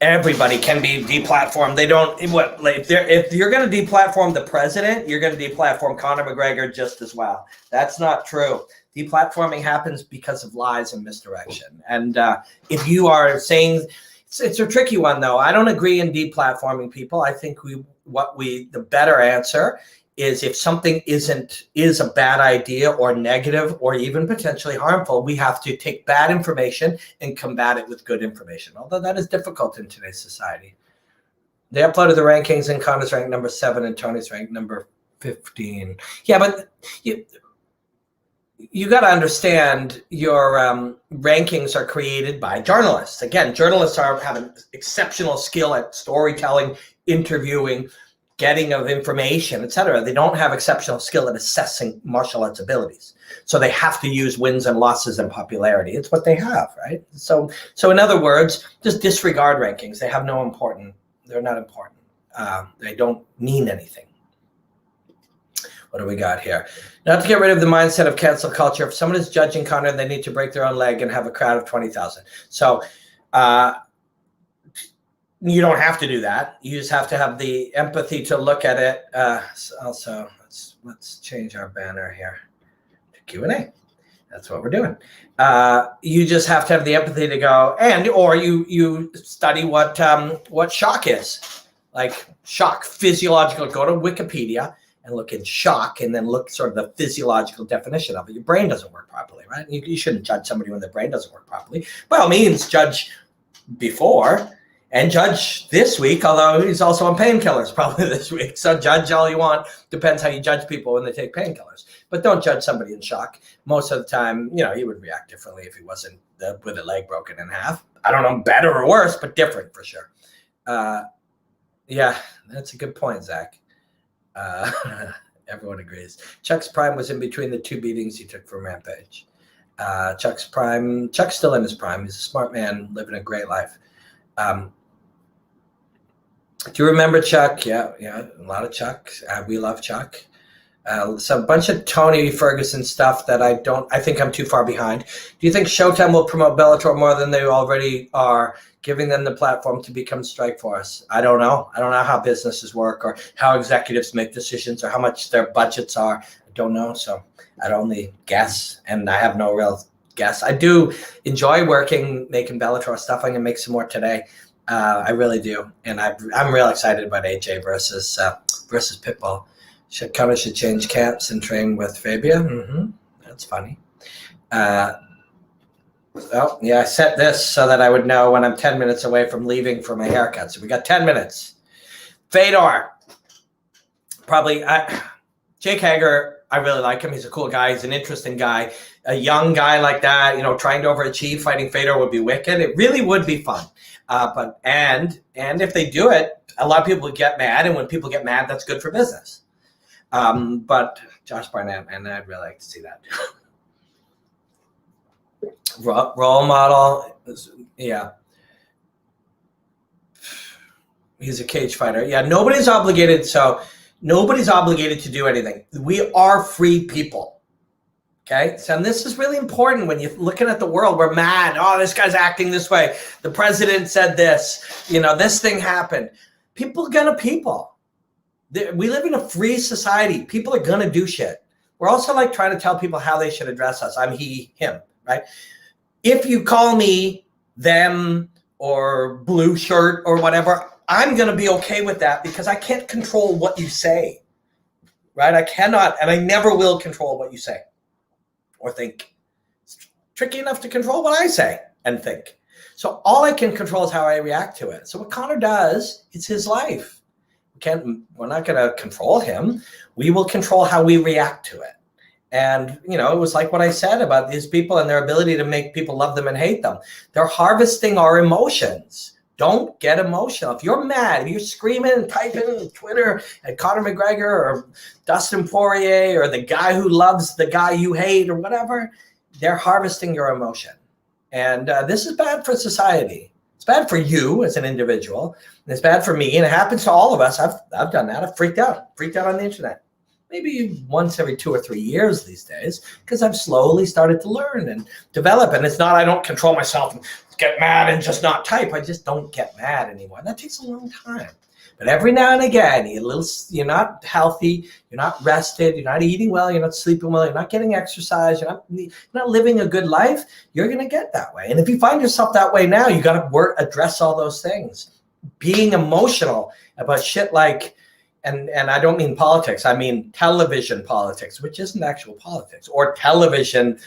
Everybody can be deplatformed. They don't. If you're going to deplatform the president, you're going to deplatform Conor McGregor just as well. That's not true. Deplatforming happens because of lies and misdirection. And if you are saying, it's a tricky one though. I don't agree in deplatforming people. I think the better answer is if something is a bad idea or negative or even potentially harmful, we have to take bad information and combat it with good information. Although that is difficult in today's society. They uploaded the rankings and Connor's ranked number 7 and Tony's ranked number 15. Yeah, but you got to understand your rankings are created by journalists. Again, journalists have an exceptional skill at storytelling, interviewing, getting of information, etc. They don't have exceptional skill at assessing martial arts abilities. So they have to use wins and losses and popularity. It's what they have, right? So in other words, just disregard rankings. They're not important. They don't mean anything. What do we got here? Not to get rid of the mindset of cancel culture. If someone is judging Conor, they need to break their own leg and have a crowd of 20,000. So you don't have to do that. You just have to have the empathy to look at it. Also, let's change our banner here to Q&A. That's what we're doing. You just have to have the empathy to go, or you study what shock is. Like shock, physiological. Go to Wikipedia and look in shock, and then look sort of the physiological definition of it. Your brain doesn't work properly, right? You shouldn't judge somebody when their brain doesn't work properly. By all means, judge before. And judge this week, although he's also on painkillers probably this week. So judge all you want. Depends how you judge people when they take painkillers. But don't judge somebody in shock. Most of the time, he would react differently if he wasn't with a leg broken in half. I don't know, better or worse, but different for sure. Yeah, that's a good point, Zach. Everyone agrees. Chuck's prime was in between the 2 beatings he took from Rampage. Chuck's still in his prime. He's a smart man living a great life. Do you remember Chuck? Yeah, a lot of Chuck. We love Chuck. So a bunch of Tony Ferguson stuff that I think I'm too far behind. Do you think Showtime will promote Bellator more than they already are, giving them the platform to become Strikeforce? I don't know. I don't know how businesses work or how executives make decisions or how much their budgets are. I don't know. So I'd only guess, and I have no real guess. I do enjoy making Bellator stuff. I'm going to make some more today. I really do, and I'm real excited about AJ versus Pitbull. Conor should change camps and train with Fabia. That's funny. I set this so that I would know when I'm 10 minutes away from leaving for my haircut. So we got 10 minutes. Fedor, probably. Jake Hager, I really like him. He's a cool guy. He's an interesting guy. A young guy like that, trying to overachieve, fighting Fedor would be wicked. It really would be fun. But if they do it, a lot of people would get mad, and when people get mad, that's good for business. But Josh Barnett, man, I'd really like to see that. Role model, yeah. He's a cage fighter. Yeah, nobody's obligated. So nobody's obligated to do anything. We are free people. Okay. So and this is really important when you're looking at the world. We're mad. Oh, this guy's acting this way. The president said this. You know, this thing happened. People are gonna people. We live in a free society. People are gonna do shit. We're also like trying to tell people how they should address us. I'm he, him, right? If you call me them or blue shirt or whatever, I'm going to be okay with that because I can't control what you say, right? I cannot, and I never will control what you say or think. It's tricky enough to control what I say and think. So all I can control is how I react to it. So what Conor does, it's his life. We're not going to control him. We will control how we react to it. And, you know, it was like what I said about these people and their ability to make people love them and hate them. They're harvesting our emotions. Don't get emotional. If you're mad, if you're screaming and typing on Twitter at Conor McGregor or Dustin Poirier or the guy who loves the guy you hate or whatever, they're harvesting your emotion. And this is bad for society. It's bad for you as an individual. And it's bad for me. And it happens to all of us. I've done that. I've freaked out on the internet. Maybe once every 2 or 3 years these days, because I've slowly started to learn and develop. And it's not, I don't control myself and get mad and just not type. I just don't get mad anymore. That takes a long time. But every now and again, you're not healthy, you're not rested, you're not eating well, you're not sleeping well, you're not getting exercise, you're not living a good life, you're going to get that way. And if you find yourself that way now, you got to address all those things. Being emotional about shit like, and I don't mean politics, I mean television politics, which isn't actual politics, or television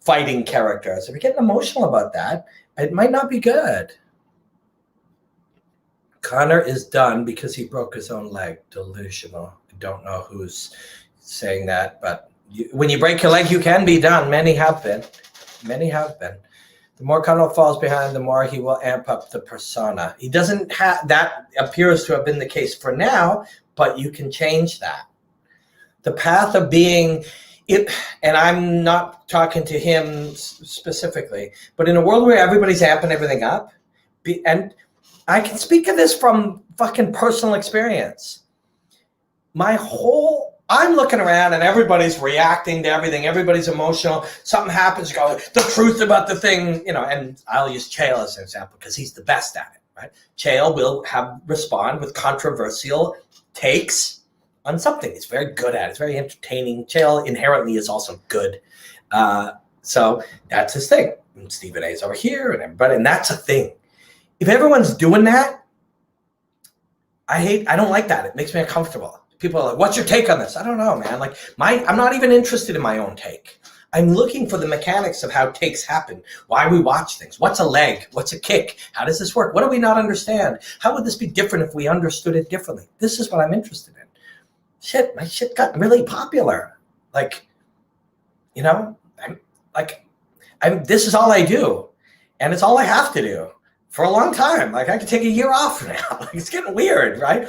fighting characters. If you're getting emotional about that, it might not be good. Conor is done because he broke his own leg. Delusional. I don't know who's saying that, but when you break your leg, you can be done. Many have been. Many have been. The more Conor falls behind, the more he will amp up the persona. He doesn't have, that appears to have been the case for now, but you can change that. The path of being it, and I'm not talking to him specifically, but in a world where everybody's amping everything up, and I can speak of this from fucking personal experience. I'm looking around and everybody's reacting to everything. Everybody's emotional. Something happens, you go, the truth about the thing, you know, and I'll use Chael as an example because he's the best at it, right? Chael will respond with controversial takes on something. He's very good at it. It's very entertaining. Chael inherently is also good. So that's his thing. And Stephen A is over here and everybody, and that's a thing. If everyone's doing that, I don't like that. It makes me uncomfortable. People are like, what's your take on this? I don't know, man. Like I'm not even interested in my own take. I'm looking for the mechanics of how takes happen, why we watch things. What's a leg? What's a kick? How does this work? What do we not understand? How would this be different if we understood it differently? This is what I'm interested in. My shit got really popular. Like, you know, this is all I do. And it's all I have to do. For a long time. Like I could take a year off now. Like it's getting weird, right?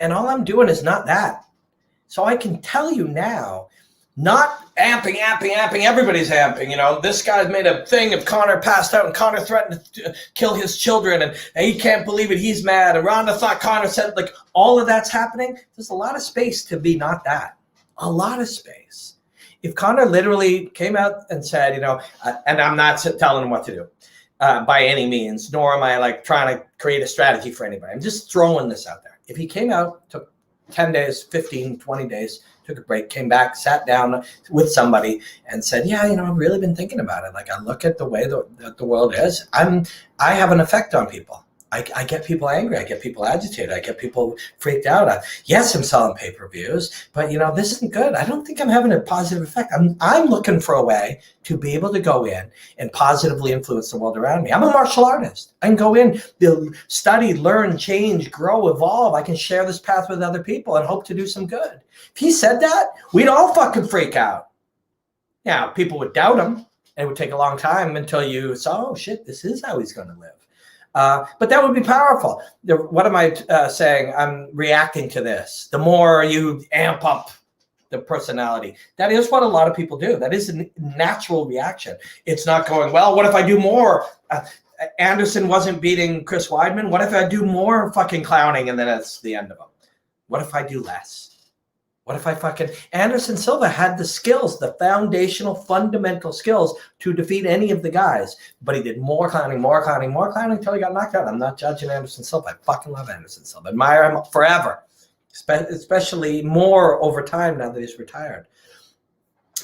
And all I'm doing is not that. So I can tell you now, not amping, everybody's amping. You know, this guy's made a thing of Conor passed out and Conor threatened to kill his children and he can't believe it, he's mad. And Rhonda thought Conor said, like all of that's happening. There's a lot of space to be not that. A lot of space. If Conor literally came out and said, you know, and I'm not telling him what to do. By any means, nor am I like trying to create a strategy for anybody. I'm just throwing this out there. If he came out, took 10 days, 15, 20 days, took a break, came back, sat down with somebody and said, yeah, you know, I've really been thinking about it. Like I look at the way that the world is. I have an effect on people. I get people angry. I get people agitated. I get people freaked out. Yes, I'm selling pay-per-views, but you know, this isn't good. I don't think I'm having a positive effect. I'm looking for a way to be able to go in and positively influence the world around me. I'm a martial artist. I can go in, study, learn, change, grow, evolve. I can share this path with other people and hope to do some good. If he said that, we'd all fucking freak out. Now, people would doubt him, and it would take a long time until you saw, oh shit, this is how he's going to live. But that would be powerful. What am I saying? I'm reacting to this. The more you amp up the personality, that is what a lot of people do. That is a natural reaction. It's not going, well, what if I do more? Anderson wasn't beating Chris Weidman? What if I do more fucking clowning and then it's the end of them? What if I do less? What if I fucking... Anderson Silva had the skills, the foundational, fundamental skills to defeat any of the guys, but he did more clowning until he got knocked out. I'm not judging Anderson Silva. I fucking love Anderson Silva. Admire him forever, especially more over time now that he's retired.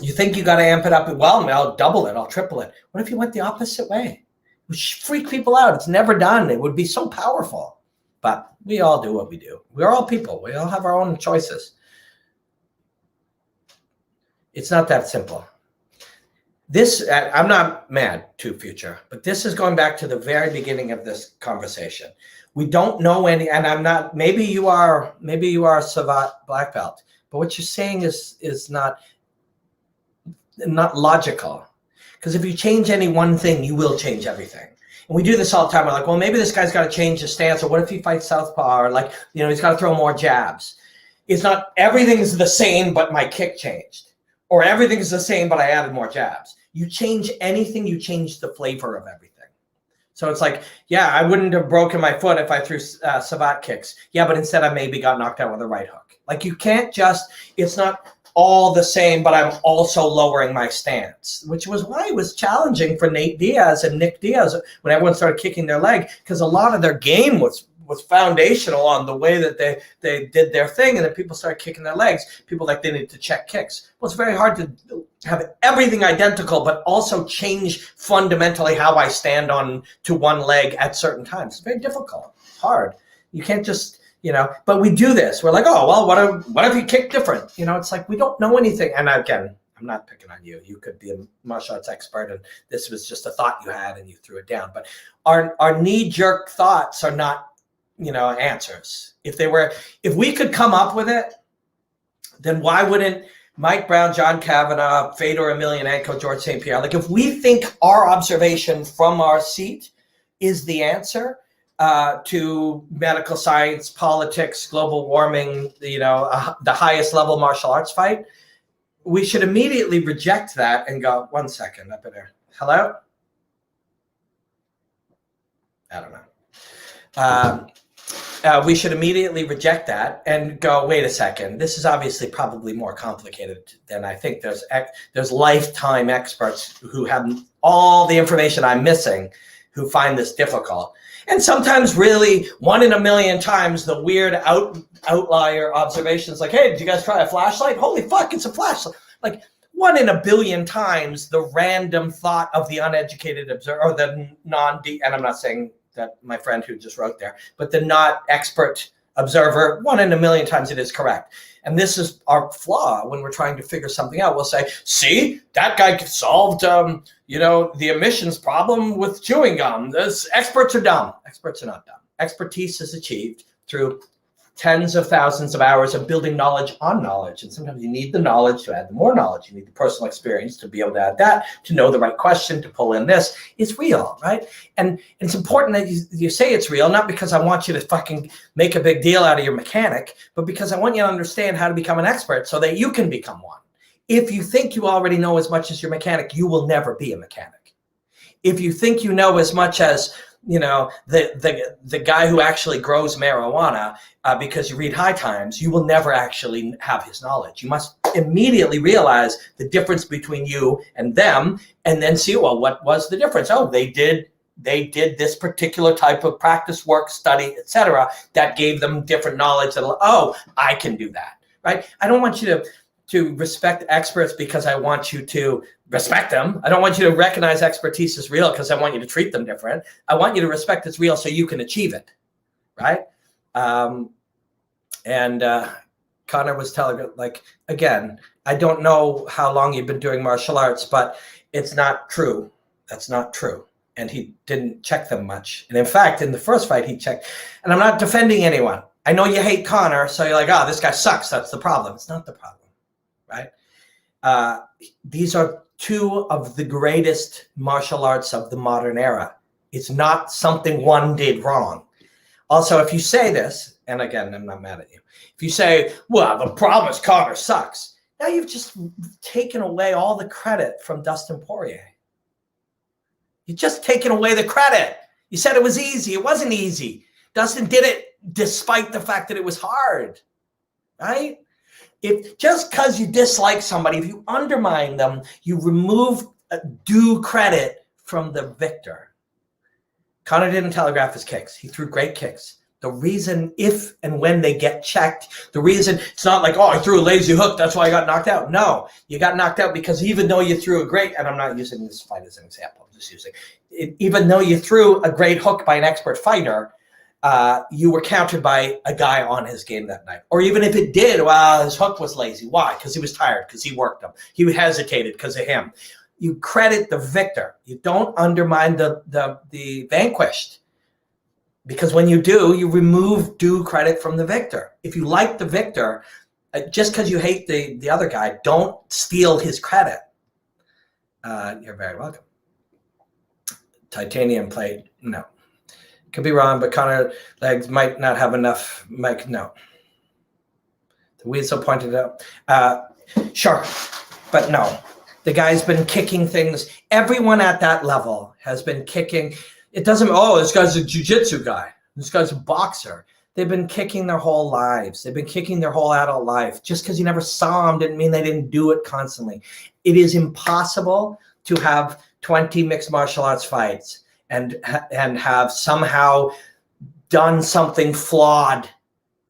You think you got to amp it up? Well, I'll double it. I'll triple it. What if you went the opposite way? It would freak people out. It's never done. It would be so powerful. But we all do what we do. We're all people. We all have our own choices. It's not that simple. This, I'm not mad to Future, but this is going back to the very beginning of this conversation. We don't know any, and I'm not, maybe you are a Savate black belt, but what you're saying is not logical. Because if you change any one thing, you will change everything. And we do this all the time. We're like, well, maybe this guy's got to change his stance, or what if he fights southpaw, or like, he's got to throw more jabs. It's not, everything's the same, but my kick changed. Or everything's the same, but I added more jabs. You change anything, you change the flavor of everything. So it's like, yeah, I wouldn't have broken my foot if I threw Savate kicks. Yeah, but instead I maybe got knocked out with a right hook. Like you can't just, it's not all the same, but I'm also lowering my stance, which was why it was challenging for Nate Diaz and Nick Diaz when everyone started kicking their leg, because a lot of their game was foundational on the way that they did their thing, and then people started kicking their legs. People like they need to check kicks. Well, it's very hard to have everything identical, but also change fundamentally how I stand on to one leg at certain times. It's very difficult, hard. You can't just, but we do this. We're like, oh, well, what if you kick different? It's like we don't know anything. And again, I'm not picking on you. You could be a martial arts expert, and this was just a thought you had and you threw it down. But our knee-jerk thoughts are not answers. If we could come up with it, then why wouldn't Mike Brown, John Kavanaugh, Fedor Emelianenko, George St. Pierre, like if we think our observation from our seat is the answer to medical science, politics, global warming, the highest level martial arts fight, we should immediately reject that and go, 1 second, I better, hello? I don't know. We should immediately reject that and go, wait a second, this is obviously probably more complicated than I think. There's lifetime experts who have all the information I'm missing who find this difficult. And sometimes really 1 in a million times the weird outlier observations like, hey, did you guys try a flashlight? Holy fuck, it's a flashlight. Like 1 in a billion times the random thought of the uneducated observer, or the and I'm not saying that my friend who just wrote there, but the not expert observer, 1 in a million times it is correct. And this is our flaw when we're trying to figure something out. We'll say, see, that guy solved, the emissions problem with chewing gum. Experts are dumb. Experts are not dumb. Expertise is achieved through tens of thousands of hours of building knowledge on knowledge. And sometimes you need the knowledge to add the more knowledge. You need the personal experience to be able to add that, to know the right question, to pull in this. It's real, right? And it's important that you say it's real, not because I want you to fucking make a big deal out of your mechanic, but because I want you to understand how to become an expert so that you can become one. If you think you already know as much as your mechanic, you will never be a mechanic. If you think you know as much as the guy who actually grows marijuana because you read High Times, you will never actually have his knowledge. You must immediately realize the difference between you and them, and then see, well, what was the difference? Oh, they did this particular type of practice, work, study, etc. that gave them different knowledge. Oh, I can do that, right? I don't want you to respect experts because I want you to respect them. I don't want you to recognize expertise as real because I want you to treat them different. I want you to respect it's real so you can achieve it, right? Conor was telling, like, again, I don't know how long you've been doing martial arts, but it's not true. That's not true. And he didn't check them much. And in fact, in the first fight, he checked. And I'm not defending anyone. I know you hate Conor, so you're like, oh, this guy sucks. That's the problem. It's not the problem. Right? These are 2 of the greatest martial arts of the modern era. It's not something one did wrong. Also, if you say this, and again, I'm not mad at you. If you say, well, the problem is Conor sucks, now you've just taken away all the credit from Dustin Poirier. You've just taken away the credit. You said it was easy. It wasn't easy. Dustin did it despite the fact that it was hard, right? If just because you dislike somebody, if you undermine them, you remove due credit from the victor. Conor didn't telegraph his kicks. He threw great kicks. The reason if and when they get checked, the reason it's not like, oh, I threw a lazy hook, that's why I got knocked out. No, you got knocked out because even though you threw a great, and I'm not using this fight as an example, I'm just using it, even though you threw a great hook by an expert fighter, you were countered by a guy on his game that night. Or even if it did, well, his hook was lazy. Why? Because he was tired, because he worked him. He hesitated because of him. You credit the victor. You don't undermine the vanquished. Because when you do, you remove due credit from the victor. If you like the victor, just because you hate the other guy, don't steal his credit. You're very welcome. Titanium plate, no. Could be wrong, but Conor legs might not have enough. Mike, no. The Weasel pointed out. Sure, but no. The guy's been kicking things. Everyone at that level has been kicking. It doesn't, oh, this guy's a jiu-jitsu guy. This guy's a boxer. They've been kicking their whole lives. They've been kicking their whole adult life. Just because you never saw them didn't mean they didn't do it constantly. It is impossible to have 20 mixed martial arts fights and have somehow done something flawed,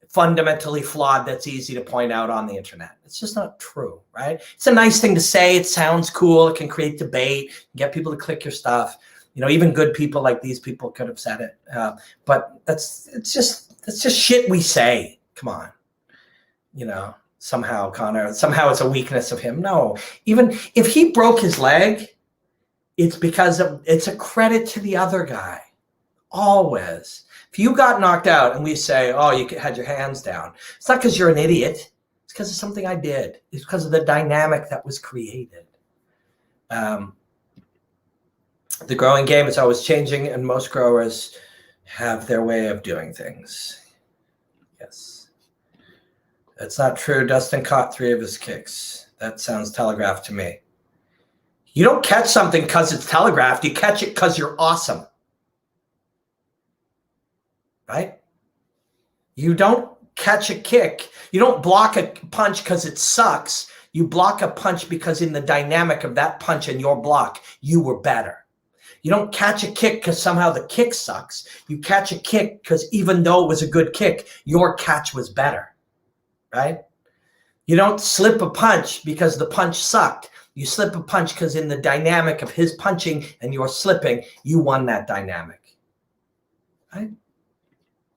fundamentally flawed, that's easy to point out on the internet. It's just not true, right? It's a nice thing to say. It sounds cool. It can create debate, get people to click your stuff. You know, even good people like these people could have said it. But that's just shit we say. Come on. You know, somehow Conor, somehow it's a weakness of him. No, even if he broke his leg, it's because it's a credit to the other guy. Always. If you got knocked out and we say, oh, you had your hands down, it's not because you're an idiot. It's because of something I did. It's because of the dynamic that was created. The growing game is always changing, and most growers have their way of doing things. Yes. That's not true. Dustin caught 3 of his kicks. That sounds telegraphed to me. You don't catch something because it's telegraphed. You catch it because you're awesome. Right? You don't catch a kick. You don't block a punch because it sucks. You block a punch because in the dynamic of that punch and your block, you were better. You don't catch a kick because somehow the kick sucks. You catch a kick because even though it was a good kick, your catch was better. Right? You don't slip a punch because the punch sucked. You slip a punch because in the dynamic of his punching and your slipping, you won that dynamic. Right?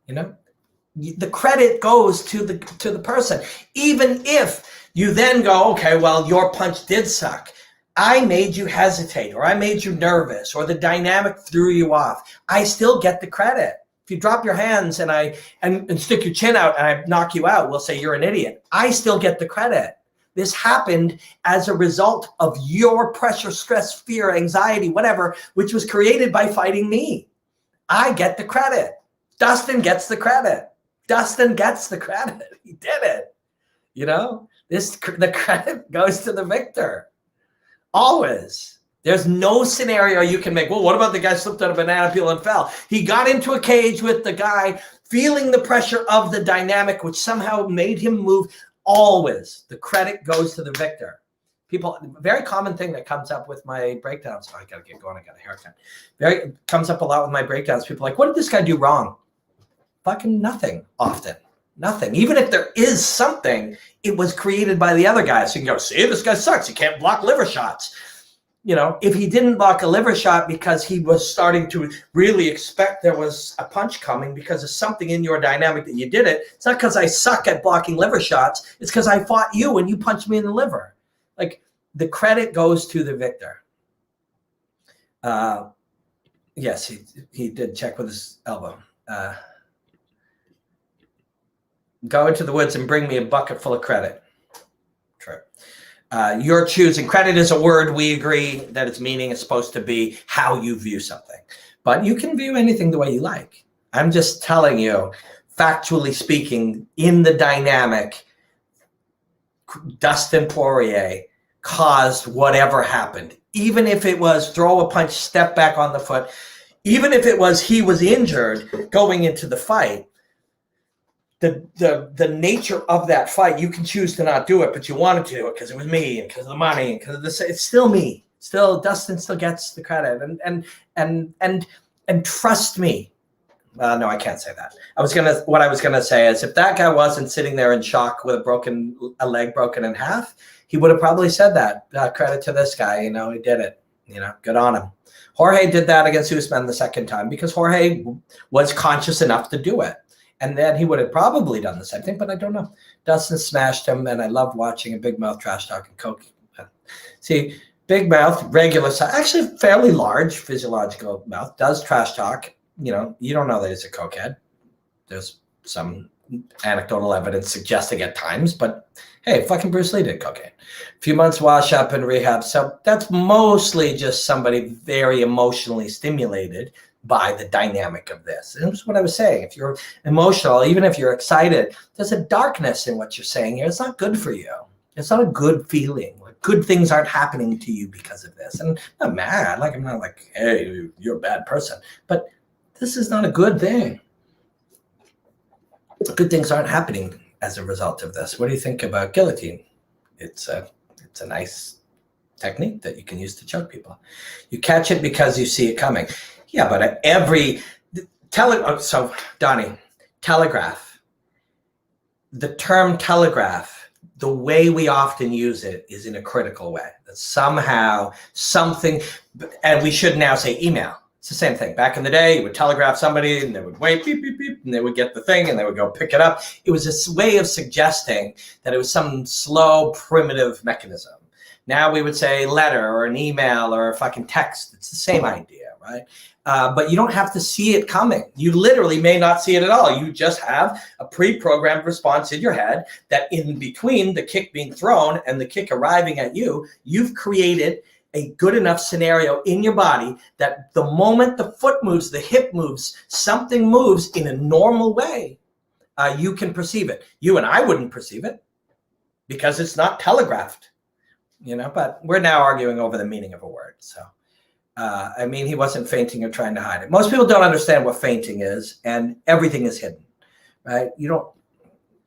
You know, the credit goes to the person. Even if you then go, okay, well, your punch did suck. I made you hesitate, or I made you nervous, or the dynamic threw you off. I still get the credit. If you drop your hands and stick your chin out and I knock you out, we'll say you're an idiot. I still get the credit. This happened as a result of your pressure, stress, fear, anxiety, whatever, which was created by fighting me. I get the credit. Dustin gets the credit. Dustin gets the credit. He did it. You know, the credit goes to the victor. Always. There's no scenario you can make. Well, what about the guy slipped on a banana peel and fell? He got into a cage with the guy, feeling the pressure of the dynamic, which somehow made him move. Always. The credit goes to the victor. People, very common thing that comes up with my breakdowns. Oh, I got to get going. I got a haircut. Comes up a lot with my breakdowns. People are like, what did this guy do wrong? Fucking nothing often. Nothing. Even if there is something, it was created by the other guy. So you can go, see, this guy sucks. He can't block liver shots. You know, if he didn't block a liver shot because he was starting to really expect there was a punch coming because of something in your dynamic that you did it, it's not because I suck at blocking liver shots. It's because I fought you and you punched me in the liver. Like, the credit goes to the victor. Yes, he did check with his elbow. Go into the woods and bring me a bucket full of credit. True. You're choosing. Credit is a word. We agree that its meaning is supposed to be how you view something. But you can view anything the way you like. I'm just telling you, factually speaking, in the dynamic, Dustin Poirier caused whatever happened. Even if it was throw a punch, step back on the foot. even if it was he was injured going into the fight, the nature of that fight, you can choose to not do it, but you wanted to do it because it was me and because of the money and because of this. It's still me. Still, Dustin still gets the credit. And trust me. No, I can't say that. What I was gonna say is, if that guy wasn't sitting there in shock with a leg broken in half, he would have probably said that. Credit to this guy, he did it. Good on him. Jorge did that against Usman the second time because Jorge was conscious enough to do it. And then he would have probably done the same thing, but I don't know. Dustin smashed him, and I love watching a big mouth trash talking coke. See, big mouth, regular size, actually fairly large physiological mouth, does trash talk. You don't know that he's a cokehead. There's some anecdotal evidence suggesting at times, but hey, fucking Bruce Lee did cocaine. A few months wash up in rehab. So that's mostly just somebody very emotionally stimulated by the dynamic of this. And that's what I was saying. If you're emotional, even if you're excited, there's a darkness in what you're saying here. It's not good for you. It's not a good feeling. Like, good things aren't happening to you because of this. And I'm not mad. I'm not like, hey, you're a bad person. But this is not a good thing. Good things aren't happening as a result of this. What do you think about guillotine? It's a nice technique that you can use to choke people. You catch it because you see it coming. Yeah, but so Donnie, telegraph. The term telegraph, the way we often use it is in a critical way. That somehow something, and we should now say email. It's the same thing. Back in the day, you would telegraph somebody and they would wait, beep, beep, beep, and they would get the thing and they would go pick it up. It was a way of suggesting that it was some slow, primitive mechanism. Now we would say letter or an email or a fucking text. It's the same idea, right? But you don't have to see it coming. You literally may not see it at all. You just have a pre-programmed response in your head that in between the kick being thrown and the kick arriving at you, you've created a good enough scenario in your body that the moment the foot moves, the hip moves, something moves in a normal way, you can perceive it. You and I wouldn't perceive it because it's not telegraphed, but we're now arguing over the meaning of a word. So, he wasn't fainting or trying to hide it. Most people don't understand what fainting is, and everything is hidden, right? You don't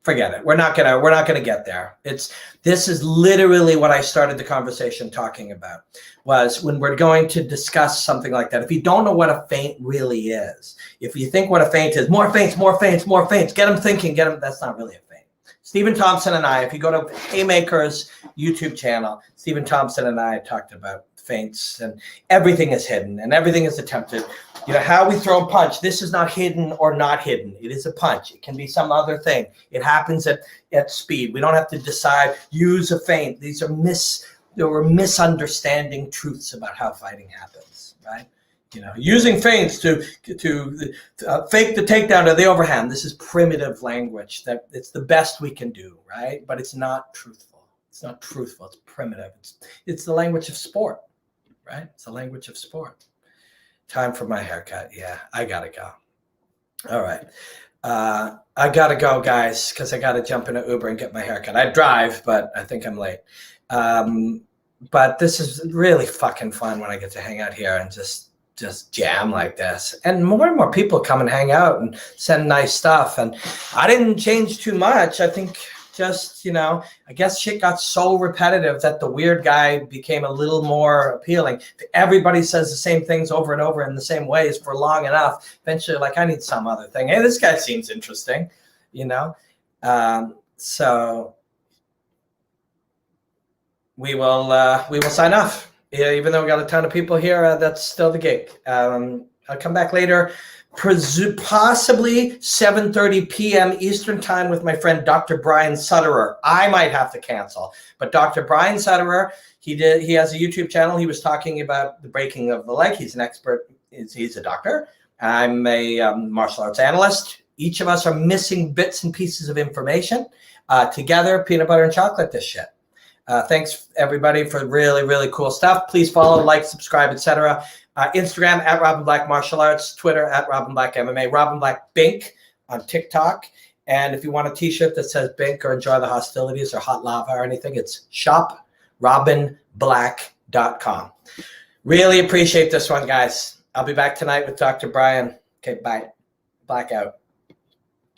forget it. We're not gonna get there. This is literally what I started the conversation talking about, was when we're going to discuss something like that. If you don't know what a feint really is, if you think what a feint is, more feints, get them thinking, that's not really a feint. Stephen Thompson and I, if you go to Haymaker's YouTube channel, Stephen Thompson and I talked about feints, and everything is hidden and everything is attempted. How we throw a punch, this is not hidden or not hidden. It is a punch. It can be some other thing. It happens at speed. We don't have to decide, use a feint. There were misunderstanding truths about how fighting happens, right? Using feints to fake the takedown or the overhand. This is primitive language that it's the best we can do, right? But it's not truthful. It's not truthful. It's primitive. It's the language of sport, right? It's the language of sport. Time for my haircut. Yeah, I gotta go. All right. I gotta go, guys, because I gotta jump in an Uber and get my haircut. I drive, but I think I'm late. But this is really fucking fun when I get to hang out here and just jam like this. And more people come and hang out and send nice stuff. And I didn't change too much. I think just, I guess shit got so repetitive that the weird guy became a little more appealing. If everybody says the same things over and over in the same ways for long enough, eventually, I need some other thing. Hey, this guy seems interesting, so we will sign off. Yeah, even though we got a ton of people here, that's still the gig. I'll come back later. Possibly 7:30 p.m. Eastern time with my friend Dr. Brian Sutterer. I might have to cancel, but Dr. Brian Sutterer, he has a YouTube channel. He was talking about the breaking of the leg. He's an expert. He's a doctor. I'm a martial arts analyst. Each of us are missing bits and pieces of information. Together, peanut butter and chocolate this shit. Thanks everybody for really, really cool stuff. Please follow, like, subscribe, etc. Instagram at Robin Black Martial Arts, Twitter at Robin Black MMA, Robin Black Bink on TikTok. And if you want a t-shirt that says Bink or Enjoy the Hostilities or Hot Lava or anything, it's shoprobinblack.com. Really appreciate this one, guys. I'll be back tonight with Dr. Brian. Okay, bye. Blackout.